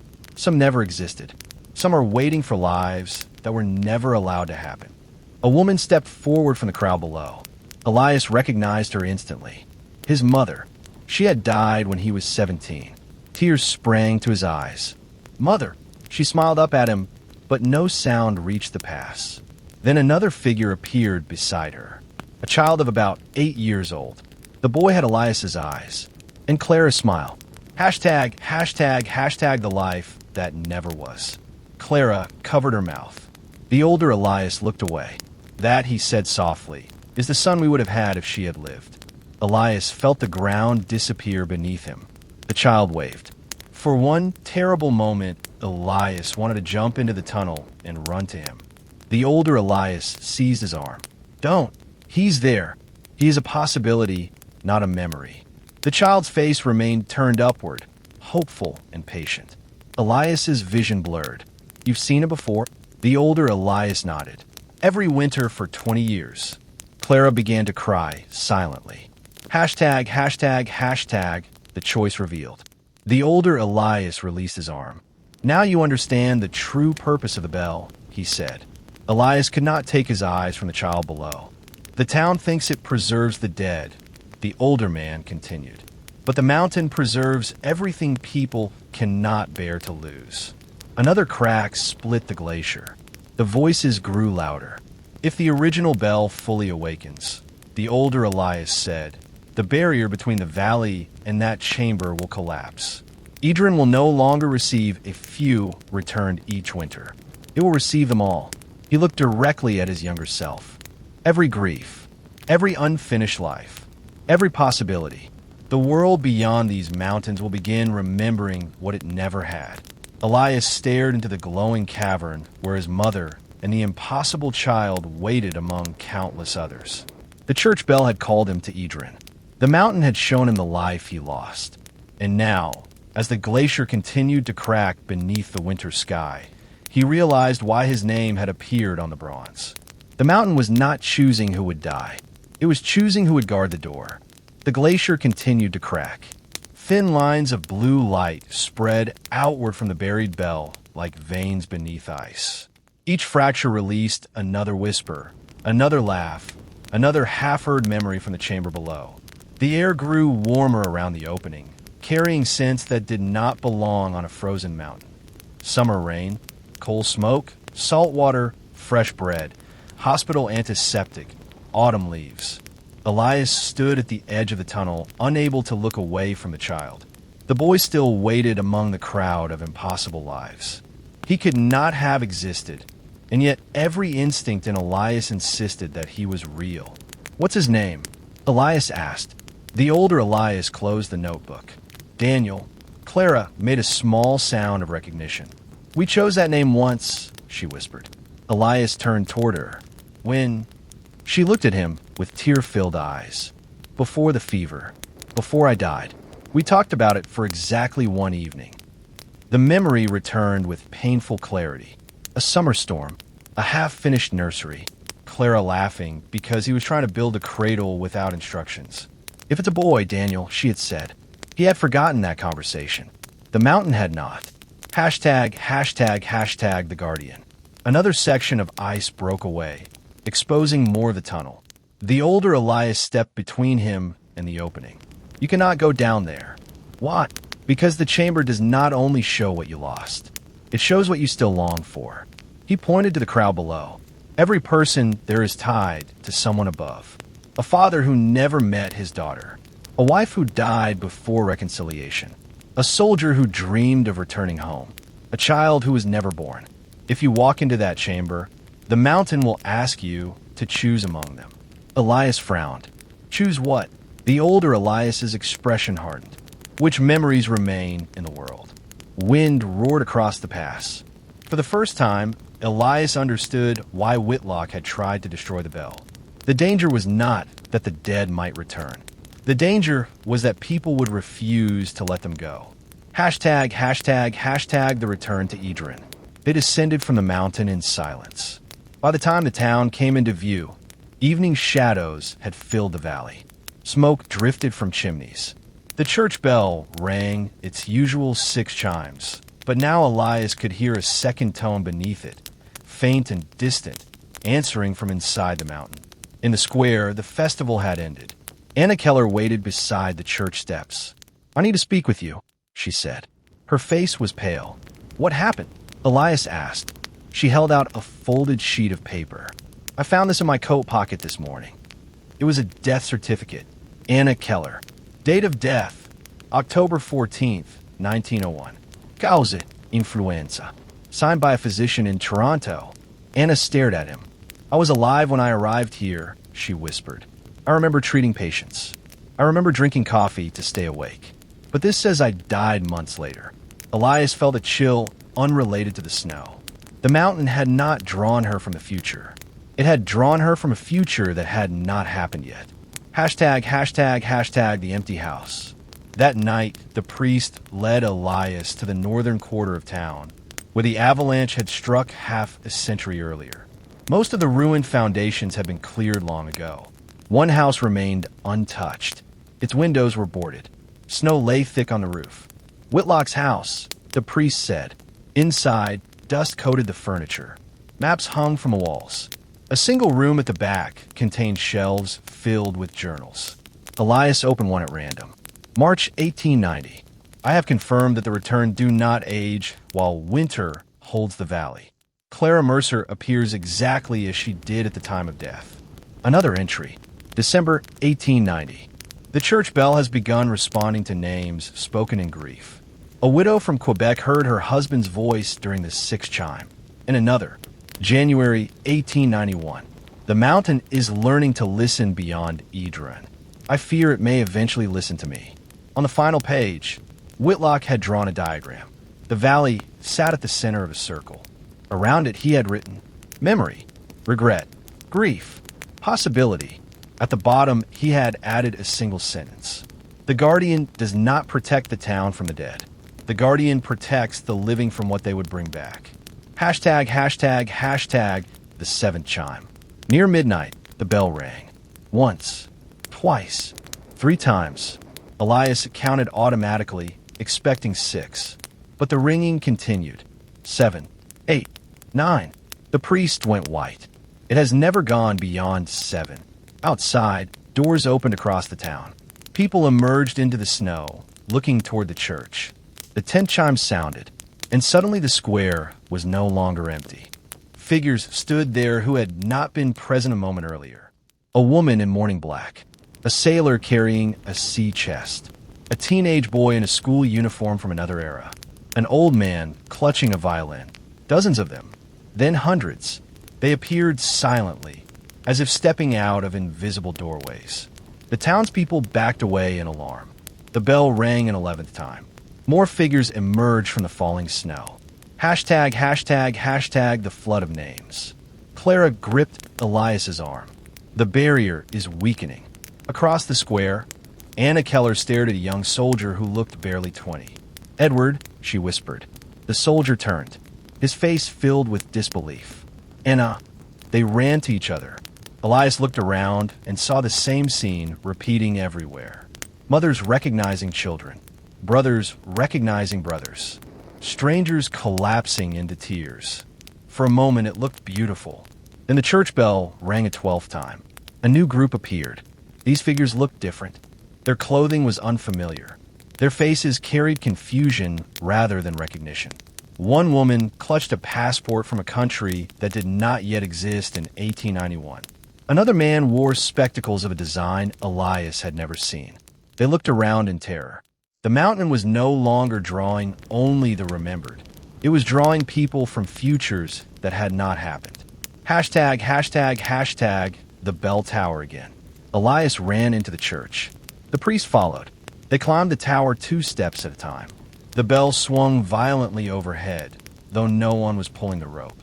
never existed. Some are waiting for lives that were never allowed to happen. A woman stepped forward from the crowd below. Elias recognized her instantly. His mother. She had died when he was 17. Tears sprang to his eyes. "Mother!" She smiled up at him, but no sound reached the pass. Then another figure appeared beside her. A child of about 8 years old. The boy had Elias's eyes. And Clara's smile. Hashtag the life that never was. Clara covered her mouth. The older Elias looked away. "That," he said softly, "is the son we would have had if she had lived." Elias felt the ground disappear beneath him. The child waved. For one terrible moment, Elias wanted to jump into the tunnel and run to him. The older Elias seized his arm. "Don't. He's there. He is a possibility, not a memory." The child's face remained turned upward, hopeful and patient. Elias's vision blurred. "You've seen it before?" The older Elias nodded. "Every winter for 20 years. Clara began to cry silently. Hashtag, the choice revealed. The older Elias released his arm. "Now you understand the true purpose of the bell," he said. Elias could not take his eyes from the child below. "The town thinks it preserves the dead," the older man continued. "But the mountain preserves everything people cannot bear to lose." Another crack split the glacier. The voices grew louder. "If the original bell fully awakens," the older Elias said, "the barrier between the valley and that chamber will collapse. Idrin will no longer receive a few returned each winter. It will receive them all." He looked directly at his younger self. Every grief, every unfinished life, every possibility. The world beyond these mountains will begin remembering what it never had. Elias stared into the glowing cavern where his mother and the impossible child waited among countless others. The church bell had called him to Idrin. The mountain had shown him the life he lost. And now, as the glacier continued to crack beneath the winter sky, he realized why his name had appeared on the bronze. The mountain was not choosing who would die. It was choosing who would guard the door. The glacier continued to crack. Thin lines of blue light spread outward from the buried bell like veins beneath ice. Each fracture released another whisper, another laugh, another half-heard memory from the chamber below. The air grew warmer around the opening, carrying scents that did not belong on a frozen mountain. Summer rain, coal smoke, salt water, fresh bread, hospital antiseptic, autumn leaves. Elias stood at the edge of the tunnel, unable to look away from the child. The boy still waited among the crowd of impossible lives. He could not have existed, and yet every instinct in Elias insisted that he was real. "What's his name?" Elias asked. The older Elias closed the notebook. "Daniel." Clara made a small sound of recognition. "We chose that name once," she whispered. Elias turned toward her. "When?" She looked at him with tear-filled eyes. "Before the fever. Before I died. We talked about it for exactly one evening." The memory returned with painful clarity. A summer storm. A half-finished nursery. Clara laughing because he was trying to build a cradle without instructions. "If it's a boy, Daniel," she had said. He had forgotten that conversation. The mountain had not. Hashtag the Guardian. Another section of ice broke away, exposing more of the tunnel. The older Elias stepped between him and the opening. "You cannot go down there." "Why?" "Because the chamber does not only show what you lost. It shows what you still long for." He pointed to the crowd below. Every person there is tied to someone above. A father who never met his daughter. A wife who died before reconciliation. A soldier who dreamed of returning home. A child who was never born. If you walk into that chamber, the mountain will ask you to choose among them. Elias frowned. "Choose what?" The older Elias's expression hardened. "Which memories remain in the world?" Wind roared across the pass. For the first time, Elias understood why Whitlock had tried to destroy the bell. The danger was not that the dead might return. The danger was that people would refuse to let them go. Hashtag the return to Idrin. They descended from the mountain in silence. By the time the town came into view, evening shadows had filled the valley. Smoke drifted from chimneys. The church bell rang its usual 6 chimes. But now Elias could hear a second tone beneath it, faint and distant, answering from inside the mountain. In the square, the festival had ended. Anna Keller waited beside the church steps. "I need to speak with you," she said. Her face was pale. "What happened?" Elias asked. She held out a folded sheet of paper. "I found this in my coat pocket this morning." It was a death certificate. Anna Keller. Date of death, October 14th, 1901. Causa, influenza. Signed by a physician in Toronto. Anna stared at him. "I was alive when I arrived here," she whispered. "I remember treating patients. I remember drinking coffee to stay awake. But this says I died months later." Elias felt a chill unrelated to the snow. The mountain had not drawn her from the future. It had drawn her from a future that had not happened yet. #, the empty house. That night, the priest led Elias to the northern quarter of town, where the avalanche had struck half a century earlier. Most of the ruined foundations had been cleared long ago. One house remained untouched. Its windows were boarded. Snow lay thick on the roof. "Whitlock's house," the priest said. Inside, dust coated the furniture. Maps hung from the walls. A single room at the back contained shelves filled with journals. Elias opened one at random. March 1890. "I have confirmed that the returned do not age while winter holds the valley. Clara Mercer appears exactly as she did at the time of death." Another entry. December 1890. "The church bell has begun responding to names spoken in grief. A widow from Quebec heard her husband's voice during the sixth chime." And another. January 1891. "The mountain is learning to listen beyond Edron. I fear it may eventually listen to me." On the final page, Whitlock had drawn a diagram. The valley sat at the center of a circle. Around it he had written, "Memory, regret, grief, possibility." At the bottom he had added a single sentence. "The Guardian does not protect the town from the dead. The Guardian protects the living from what they would bring back." #, the seventh chime. Near midnight, the bell rang. Once, twice, 3 times. Elias counted automatically, expecting 6. But the ringing continued. 7, 8, 9. The priest went white. It has never gone beyond 7. Outside, doors opened across the town. People emerged into the snow, looking toward the church. The 10th chime sounded, and suddenly the square was no longer empty. Figures stood there who had not been present a moment earlier. A woman in morning black, a sailor carrying a sea chest, a teenage boy in a school uniform from another era, an old man clutching a violin, dozens of them, then hundreds. They appeared silently, as if stepping out of invisible doorways. The townspeople backed away in alarm. The bell rang an 11th time. More figures emerged from the falling snow. #, the flood of names. Clara gripped Elias's arm. The barrier is weakening. Across the square, Anna Keller stared at a young soldier who looked barely 20. "Edward," she whispered. The soldier turned, his face filled with disbelief. "Anna." They ran to each other. Elias looked around and saw the same scene repeating everywhere. Mothers recognizing children. Brothers recognizing brothers. Strangers collapsing into tears. For a moment it looked beautiful. Then the church bell rang a 12th time. A new group appeared. These figures looked different. Their clothing was unfamiliar. Their faces carried confusion rather than recognition. One woman clutched a passport from a country that did not yet exist in 1891. Another man wore spectacles of a design Elias had never seen. They looked around in terror. The mountain was no longer drawing only the remembered. It was drawing people from futures that had not happened. #, the bell tower again. Elias ran into the church. The priest followed. They climbed the tower 2 steps at a time. The bell swung violently overhead, though no one was pulling the rope.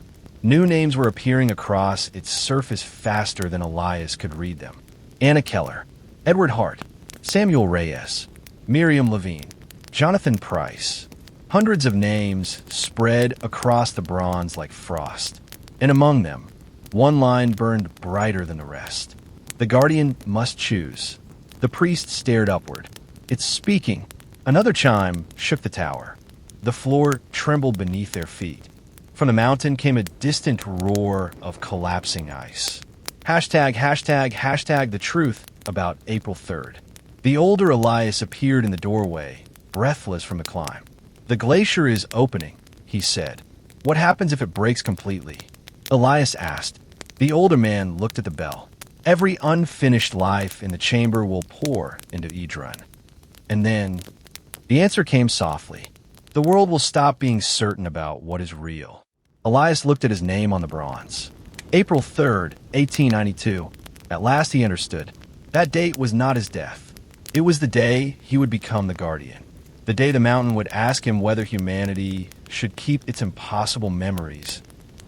New names were appearing across its surface faster than Elias could read them. Anna Keller, Edward Hart, Samuel Reyes, Miriam Levine, Jonathan Price. Hundreds of names spread across the bronze like frost. And among them, one line burned brighter than the rest. The Guardian must choose. The priest stared upward. "It's speaking." Another chime shook the tower. The floor trembled beneath their feet. From the mountain came a distant roar of collapsing ice. Hashtag the truth about April 3rd. The older Elias appeared in the doorway, breathless from the climb. The glacier is opening, he said. What happens if it breaks completely? Elias asked. The older man looked at the bell. Every unfinished life in the chamber will pour into Idrun. And then, the answer came softly. The world will stop being certain about what is real. Elias looked at his name on the bronze. April 3rd, 1892. At last he understood. That date was not his death. It was the day he would become the guardian. The day the mountain would ask him whether humanity should keep its impossible memories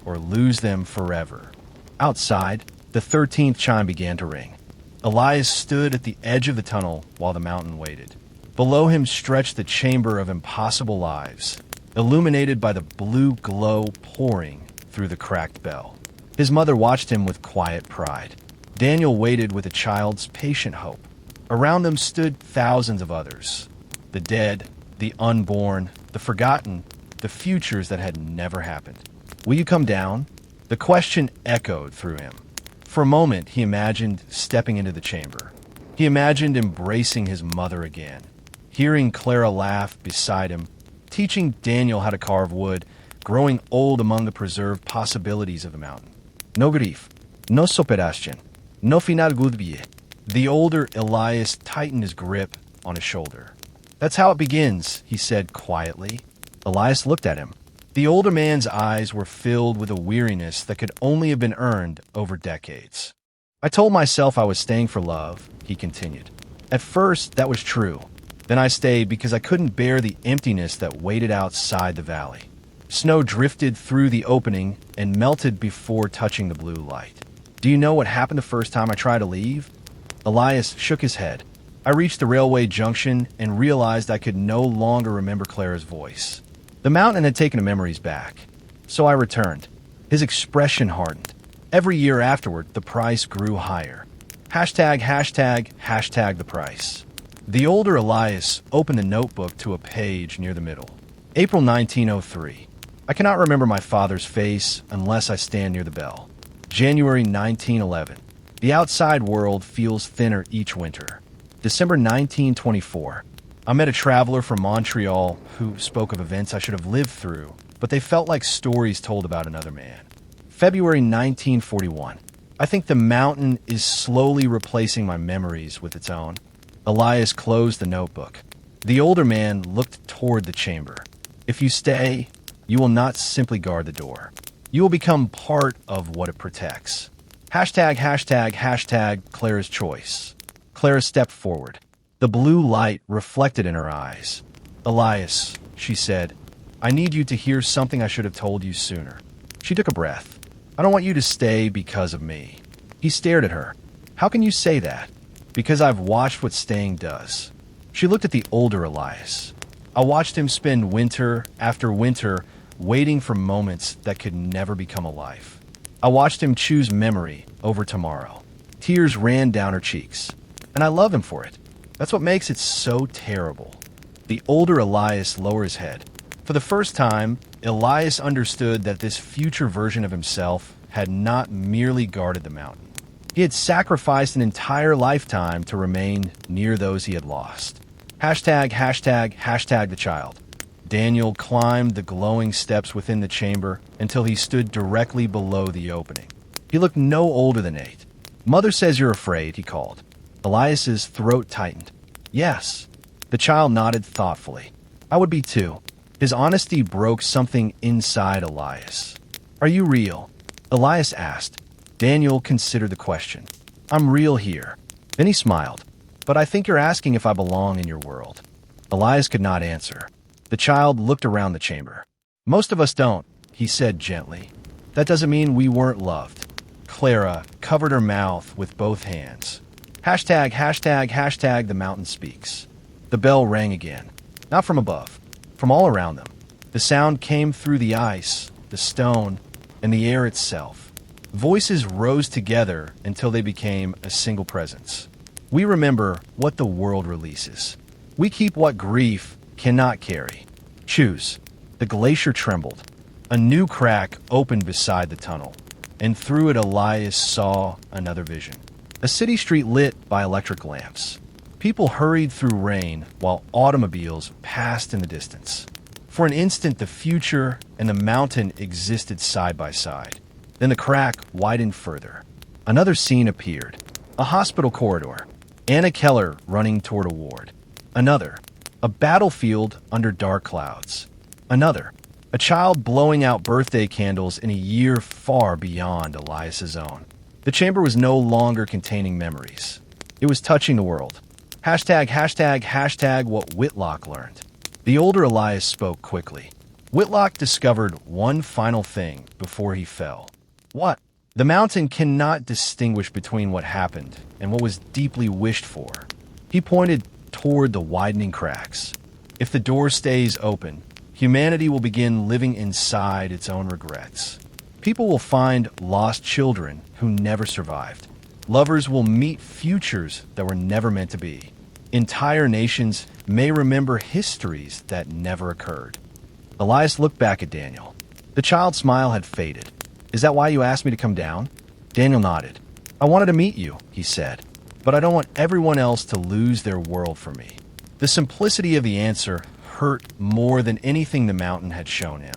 or lose them forever. Outside, the 13th chime began to ring. Elias stood at the edge of the tunnel while the mountain waited. Below him stretched the chamber of impossible lives, illuminated by the blue glow pouring through the cracked bell. His mother watched him with quiet pride. Daniel waited with a child's patient hope. Around them stood thousands of others. The dead, the unborn, the forgotten, the futures that had never happened. Will you come down? The question echoed through him. For a moment, he imagined stepping into the chamber. He imagined embracing his mother again, hearing Clara laugh beside him, teaching Daniel how to carve wood, growing old among the preserved possibilities of the mountain. No grief, no superación, no final goodbye. The older Elias tightened his grip on his shoulder. That's how it begins, he said quietly. Elias looked at him. The older man's eyes were filled with a weariness that could only have been earned over decades. I told myself I was staying for love, he continued. At first, that was true. Then I stayed because I couldn't bear the emptiness that waited outside the valley. Snow drifted through the opening and melted before touching the blue light. Do you know what happened the first time I tried to leave? Elias shook his head. I reached the railway junction and realized I could no longer remember Clara's voice. The mountain had taken the memories back. So I returned. His expression hardened. Every year afterward, the price grew higher. Hashtag the price. The older Elias opened a notebook to a page near the middle. April 1903. I cannot remember my father's face unless I stand near the bell. January 1911. The outside world feels thinner each winter. December 1924. I met a traveler from Montreal who spoke of events I should have lived through, but they felt like stories told about another man. February 1941. I think the mountain is slowly replacing my memories with its own. Elias closed the notebook. The older man looked toward the chamber. If you stay, you will not simply guard the door. You will become part of what it protects. Hashtag Clara's choice. Clara stepped forward. The blue light reflected in her eyes. Elias, she said, I need you to hear something I should have told you sooner. She took a breath. I don't want you to stay because of me. He stared at her. How can you say that? Because I've watched what staying does. She looked at the older Elias. I watched him spend winter after winter waiting for moments that could never become a life. I watched him choose memory over tomorrow. Tears ran down her cheeks. And I love him for it. That's what makes it so terrible. The older Elias lowered his head. For the first time, Elias understood that this future version of himself had not merely guarded the mountain. He had sacrificed an entire lifetime to remain near those he had lost. Hashtag the child. Daniel climbed the glowing steps within the chamber until he stood directly below the opening. He looked no older than 8. Mother says you're afraid, he called. Elias's throat tightened. Yes. The child nodded thoughtfully. I would be too. His honesty broke something inside Elias. Are you real? Elias asked. Daniel considered the question. I'm real here. Then he smiled. But I think you're asking if I belong in your world. Elias could not answer. The child looked around the chamber. Most of us don't, he said gently. That doesn't mean we weren't loved. Clara covered her mouth with both hands. Hashtag the mountain speaks. The bell rang again. Not from above. From all around them. The sound came through the ice, the stone, and the air itself. Voices rose together until they became a single presence. We remember what the world releases. We keep what grief cannot carry. Choose. The glacier trembled. A new crack opened beside the tunnel, and through it Elias saw another vision. A city street lit by electric lamps. People hurried through rain while automobiles passed in the distance. For an instant, the future and the mountain existed side by side. Then the crack widened further. Another scene appeared. A hospital corridor. Anna Keller running toward a ward. Another. A battlefield under dark clouds. Another. A child blowing out birthday candles in a year far beyond Elias's own. The chamber was no longer containing memories. It was touching the world. Hashtag what Whitlock learned. The older Elias spoke quickly. Whitlock discovered one final thing before he fell. What? The mountain cannot distinguish between what happened and what was deeply wished for. He pointed toward the widening cracks. If the door stays open, humanity will begin living inside its own regrets. People will find lost children who never survived. Lovers will meet futures that were never meant to be. Entire nations may remember histories that never occurred. Elias looked back at Daniel. The child's smile had faded. Is that why you asked me to come down? Daniel nodded. I wanted to meet you, he said, but I don't want everyone else to lose their world for me. The simplicity of the answer hurt more than anything the mountain had shown him.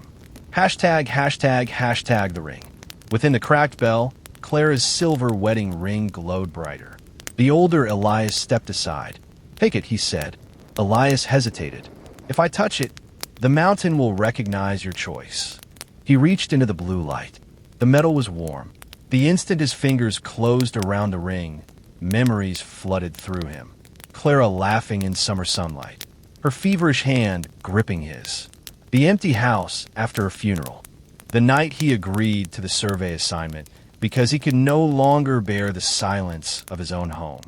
Hashtag the ring. Within the cracked bell, Clara's silver wedding ring glowed brighter. The older Elias stepped aside. Take it, he said. Elias hesitated. If I touch it, the mountain will recognize your choice. He reached into the blue light. The metal was warm. The instant his fingers closed around the ring, memories flooded through him. Clara laughing in summer sunlight, her feverish hand gripping his. The empty house after a funeral. The night he agreed to the survey assignment because he could no longer bear the silence of his own home.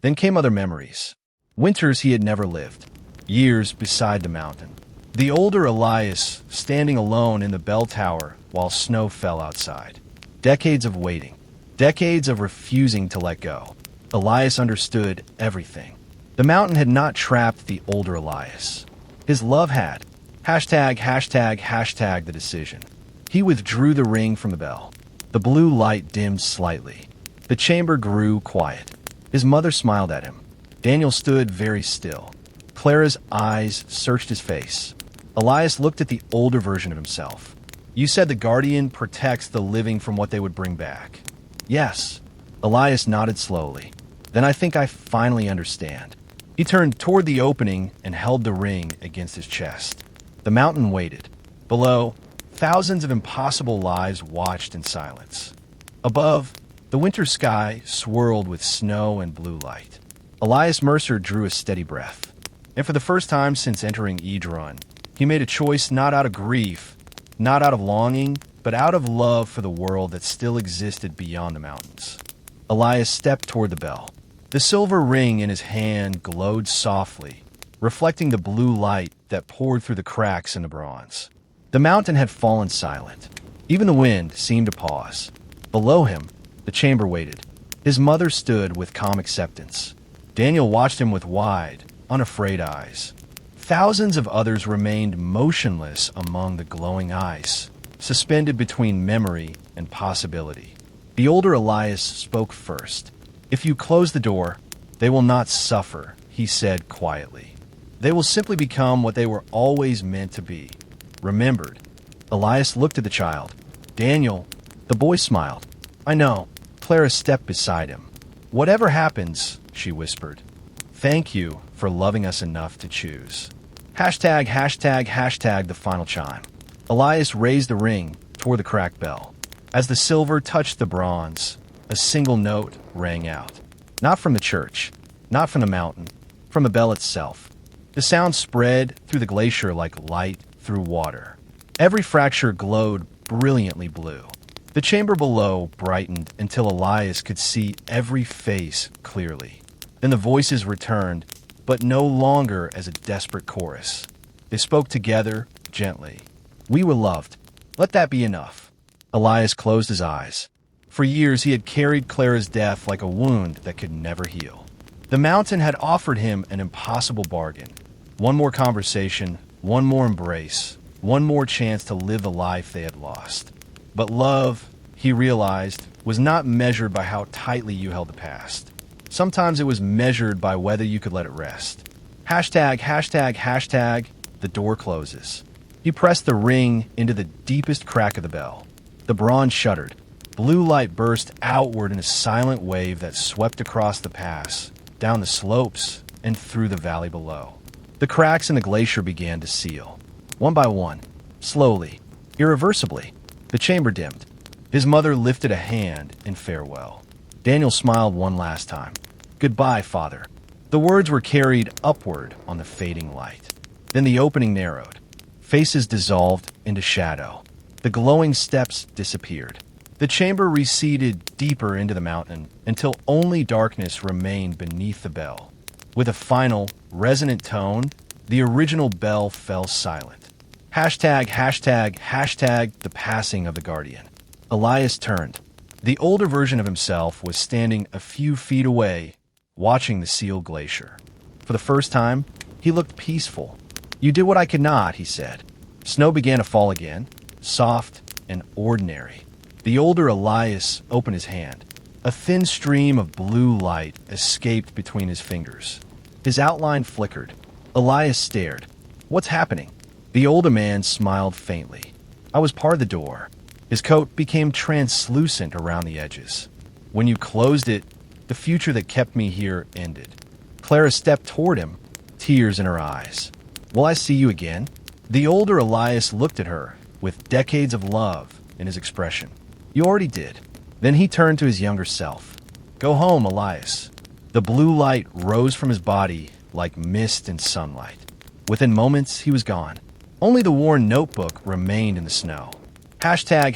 Then came other memories. Winters he had never lived. Years beside the mountain. The older Elias standing alone in the bell tower while snow fell outside. Decades of waiting. Decades of refusing to let go. Elias understood everything. The mountain had not trapped the older Elias. His love had. Hashtag the decision. He withdrew the ring from the bell. The blue light dimmed slightly. The chamber grew quiet. His mother smiled at him. Daniel stood very still. Clara's eyes searched his face. Elias looked at the older version of himself. You said the guardian protects the living from what they would bring back. Yes. Elias nodded slowly. Then I think I finally understand. He turned toward the opening and held the ring against his chest. The mountain waited. Below, thousands of impossible lives watched in silence. Above, the winter sky swirled with snow and blue light. Elias Mercer drew a steady breath. And for the first time since entering Idrun, he made a choice not out of grief, not out of longing, but out of love for the world that still existed beyond the mountains. Elias stepped toward the bell. The silver ring in his hand glowed softly, reflecting the blue light that poured through the cracks in the bronze. The mountain had fallen silent. Even the wind seemed to pause. Below him, the chamber waited. His mother stood with calm acceptance. Daniel watched him with wide, unafraid eyes. Thousands of others remained motionless among the glowing ice, suspended between memory and possibility. The older Elias spoke first. If you close the door, they will not suffer, he said quietly. They will simply become what they were always meant to be. Remembered. Elias looked at the child. Daniel. The boy smiled. I know. Clara stepped beside him. Whatever happens, she whispered. Thank you for loving us enough to choose. Hashtag the final chime. Elias raised the ring toward the cracked bell. As the silver touched the bronze, a single note rang out. Not from the church, not from the mountain, from the bell itself. The sound spread through the glacier like light through water. Every fracture glowed brilliantly blue. The chamber below brightened until Elias could see every face clearly. Then the voices returned, but no longer as a desperate chorus. They spoke together, gently. We were loved. Let that be enough. Elias closed his eyes. For years he had carried Clara's death like a wound that could never heal. The mountain had offered him an impossible bargain. One more conversation, one more embrace, one more chance to live the life they had lost. But love, he realized, was not measured by how tightly you held the past. Sometimes it was measured by whether you could let it rest. Hashtag, the door closes. He pressed the ring into the deepest crack of the bell. The bronze shuddered. Blue light burst outward in a silent wave that swept across the pass, down the slopes, and through the valley below. The cracks in the glacier began to seal. One by one, slowly, irreversibly, the chamber dimmed. His mother lifted a hand in farewell. Daniel smiled one last time. "Goodbye, Father." The words were carried upward on the fading light. Then the opening narrowed. Faces dissolved into shadow. The glowing steps disappeared. The chamber receded deeper into the mountain until only darkness remained beneath the bell. With a final, resonant tone, the original bell fell silent. Hashtag, the passing of the guardian. Elias turned. The older version of himself was standing a few feet away, watching the sealed glacier. For the first time, he looked peaceful. "You did what I could not," he said. Snow began to fall again, soft and ordinary. The older Elias opened his hand. A thin stream of blue light escaped between his fingers. His outline flickered. Elias stared. "What's happening?" The older man smiled faintly. "I was part of the door." His coat became translucent around the edges. "When you closed it, the future that kept me here ended." Clara stepped toward him, tears in her eyes. "Will I see you again?" The older Elias looked at her, with decades of love in his expression. "You already did." Then he turned to his younger self. "Go home, Elias." The blue light rose from his body like mist and sunlight. Within moments, he was gone. Only the worn notebook remained in the snow. Hashtag,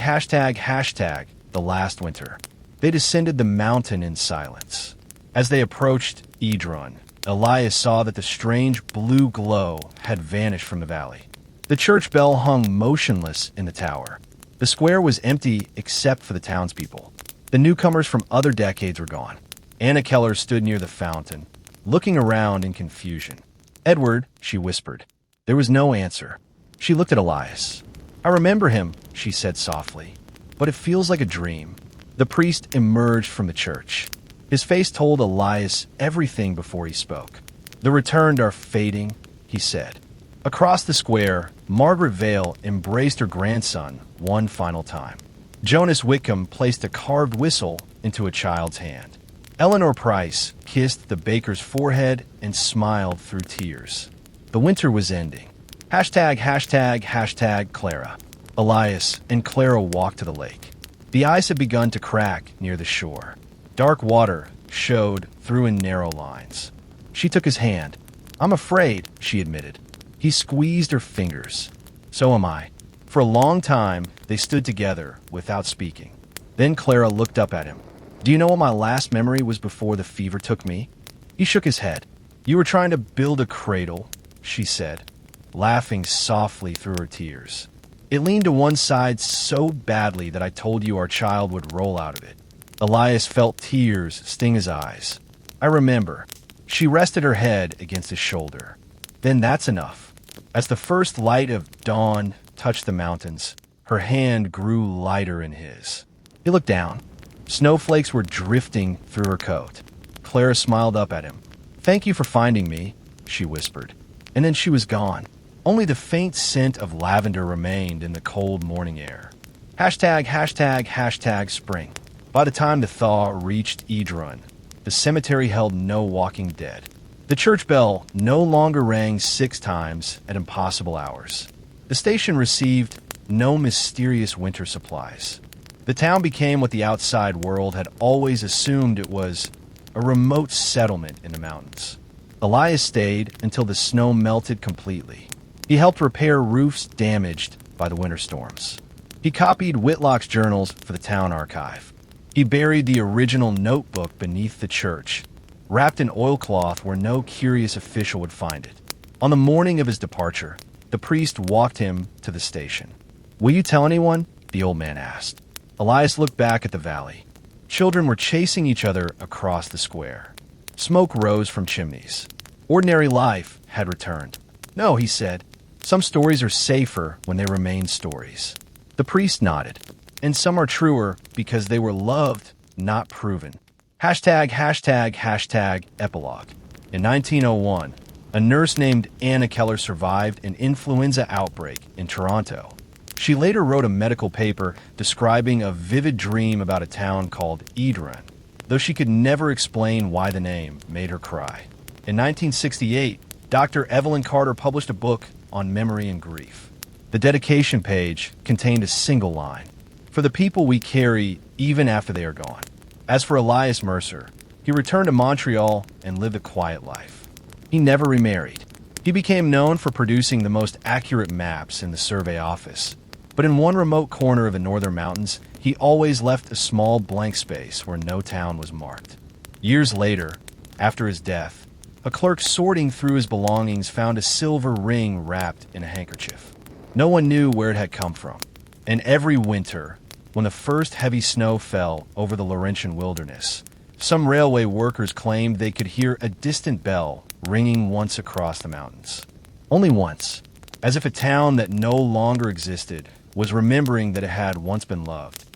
the last winter. They descended the mountain in silence. As they approached Edron, Elias saw that the strange blue glow had vanished from the valley. The church bell hung motionless in the tower. The square was empty except for the townspeople. The newcomers from other decades were gone. Anna Keller stood near the fountain, looking around in confusion. "Edward," she whispered. There was no answer. She looked at Elias. "I remember him," she said softly, "but it feels like a dream." The priest emerged from the church. His face told Elias everything before he spoke. "The returned are fading," he said. Across the square, Margaret Vale embraced her grandson one final time. Jonas Whitcomb placed a carved whistle into a child's hand. Eleanor Price kissed the baker's forehead and smiled through tears. The winter was ending. Hashtag, Clara. Elias and Clara walked to the lake. The ice had begun to crack near the shore. Dark water showed through in narrow lines. She took his hand. "I'm afraid," she admitted. He squeezed her fingers. "So am I." For a long time, they stood together without speaking. Then Clara looked up at him. "Do you know what my last memory was before the fever took me?" He shook his head. "You were trying to build a cradle," she said, laughing softly through her tears. "It leaned to one side so badly that I told you our child would roll out of it." Elias felt tears sting his eyes. "I remember." She rested her head against his shoulder. "Then that's enough." As the first light of dawn touched the mountains, her hand grew lighter in his. He looked down. Snowflakes were drifting through her coat. Clara smiled up at him. "Thank you for finding me," she whispered. And then she was gone. Only the faint scent of lavender remained in the cold morning air. Hashtag spring. By the time the thaw reached Edron, the cemetery held no walking dead. The church bell no longer rang 6 times at impossible hours. The station received no mysterious winter supplies. The town became what the outside world had always assumed it was, a remote settlement in the mountains. Elias stayed until the snow melted completely. He helped repair roofs damaged by the winter storms. He copied Whitlock's journals for the town archive. He buried the original notebook beneath the church, wrapped in oilcloth where no curious official would find it. On the morning of his departure, the priest walked him to the station. "Will you tell anyone?" the old man asked. Elias looked back at the valley. Children were chasing each other across the square. Smoke rose from chimneys. Ordinary life had returned. "No," he said. Some stories are safer when they remain stories. The priest nodded. And some are truer because they were loved, not proven. Epilogue. In 1901, a nurse named Anna Keller survived an influenza outbreak in Toronto. She later wrote a medical paper describing a vivid dream about a town called Idren, though she could never explain why the name made her cry. In 1968, Dr. Evelyn Carter published a book on memory and grief. The dedication page contained a single line: "For the people we carry even after they are gone." As for Elias Mercer, he returned to Montreal and lived a quiet life. He never remarried. He became known for producing the most accurate maps in the survey office. But in one remote corner of the northern mountains, he always left a small blank space where no town was marked. Years later, after his death, a clerk sorting through his belongings found a silver ring wrapped in a handkerchief. No one knew where it had come from. And every winter, when the first heavy snow fell over the Laurentian wilderness, some railway workers claimed they could hear a distant bell ringing once across the mountains. Only once, as if a town that no longer existed was remembering that it had once been loved.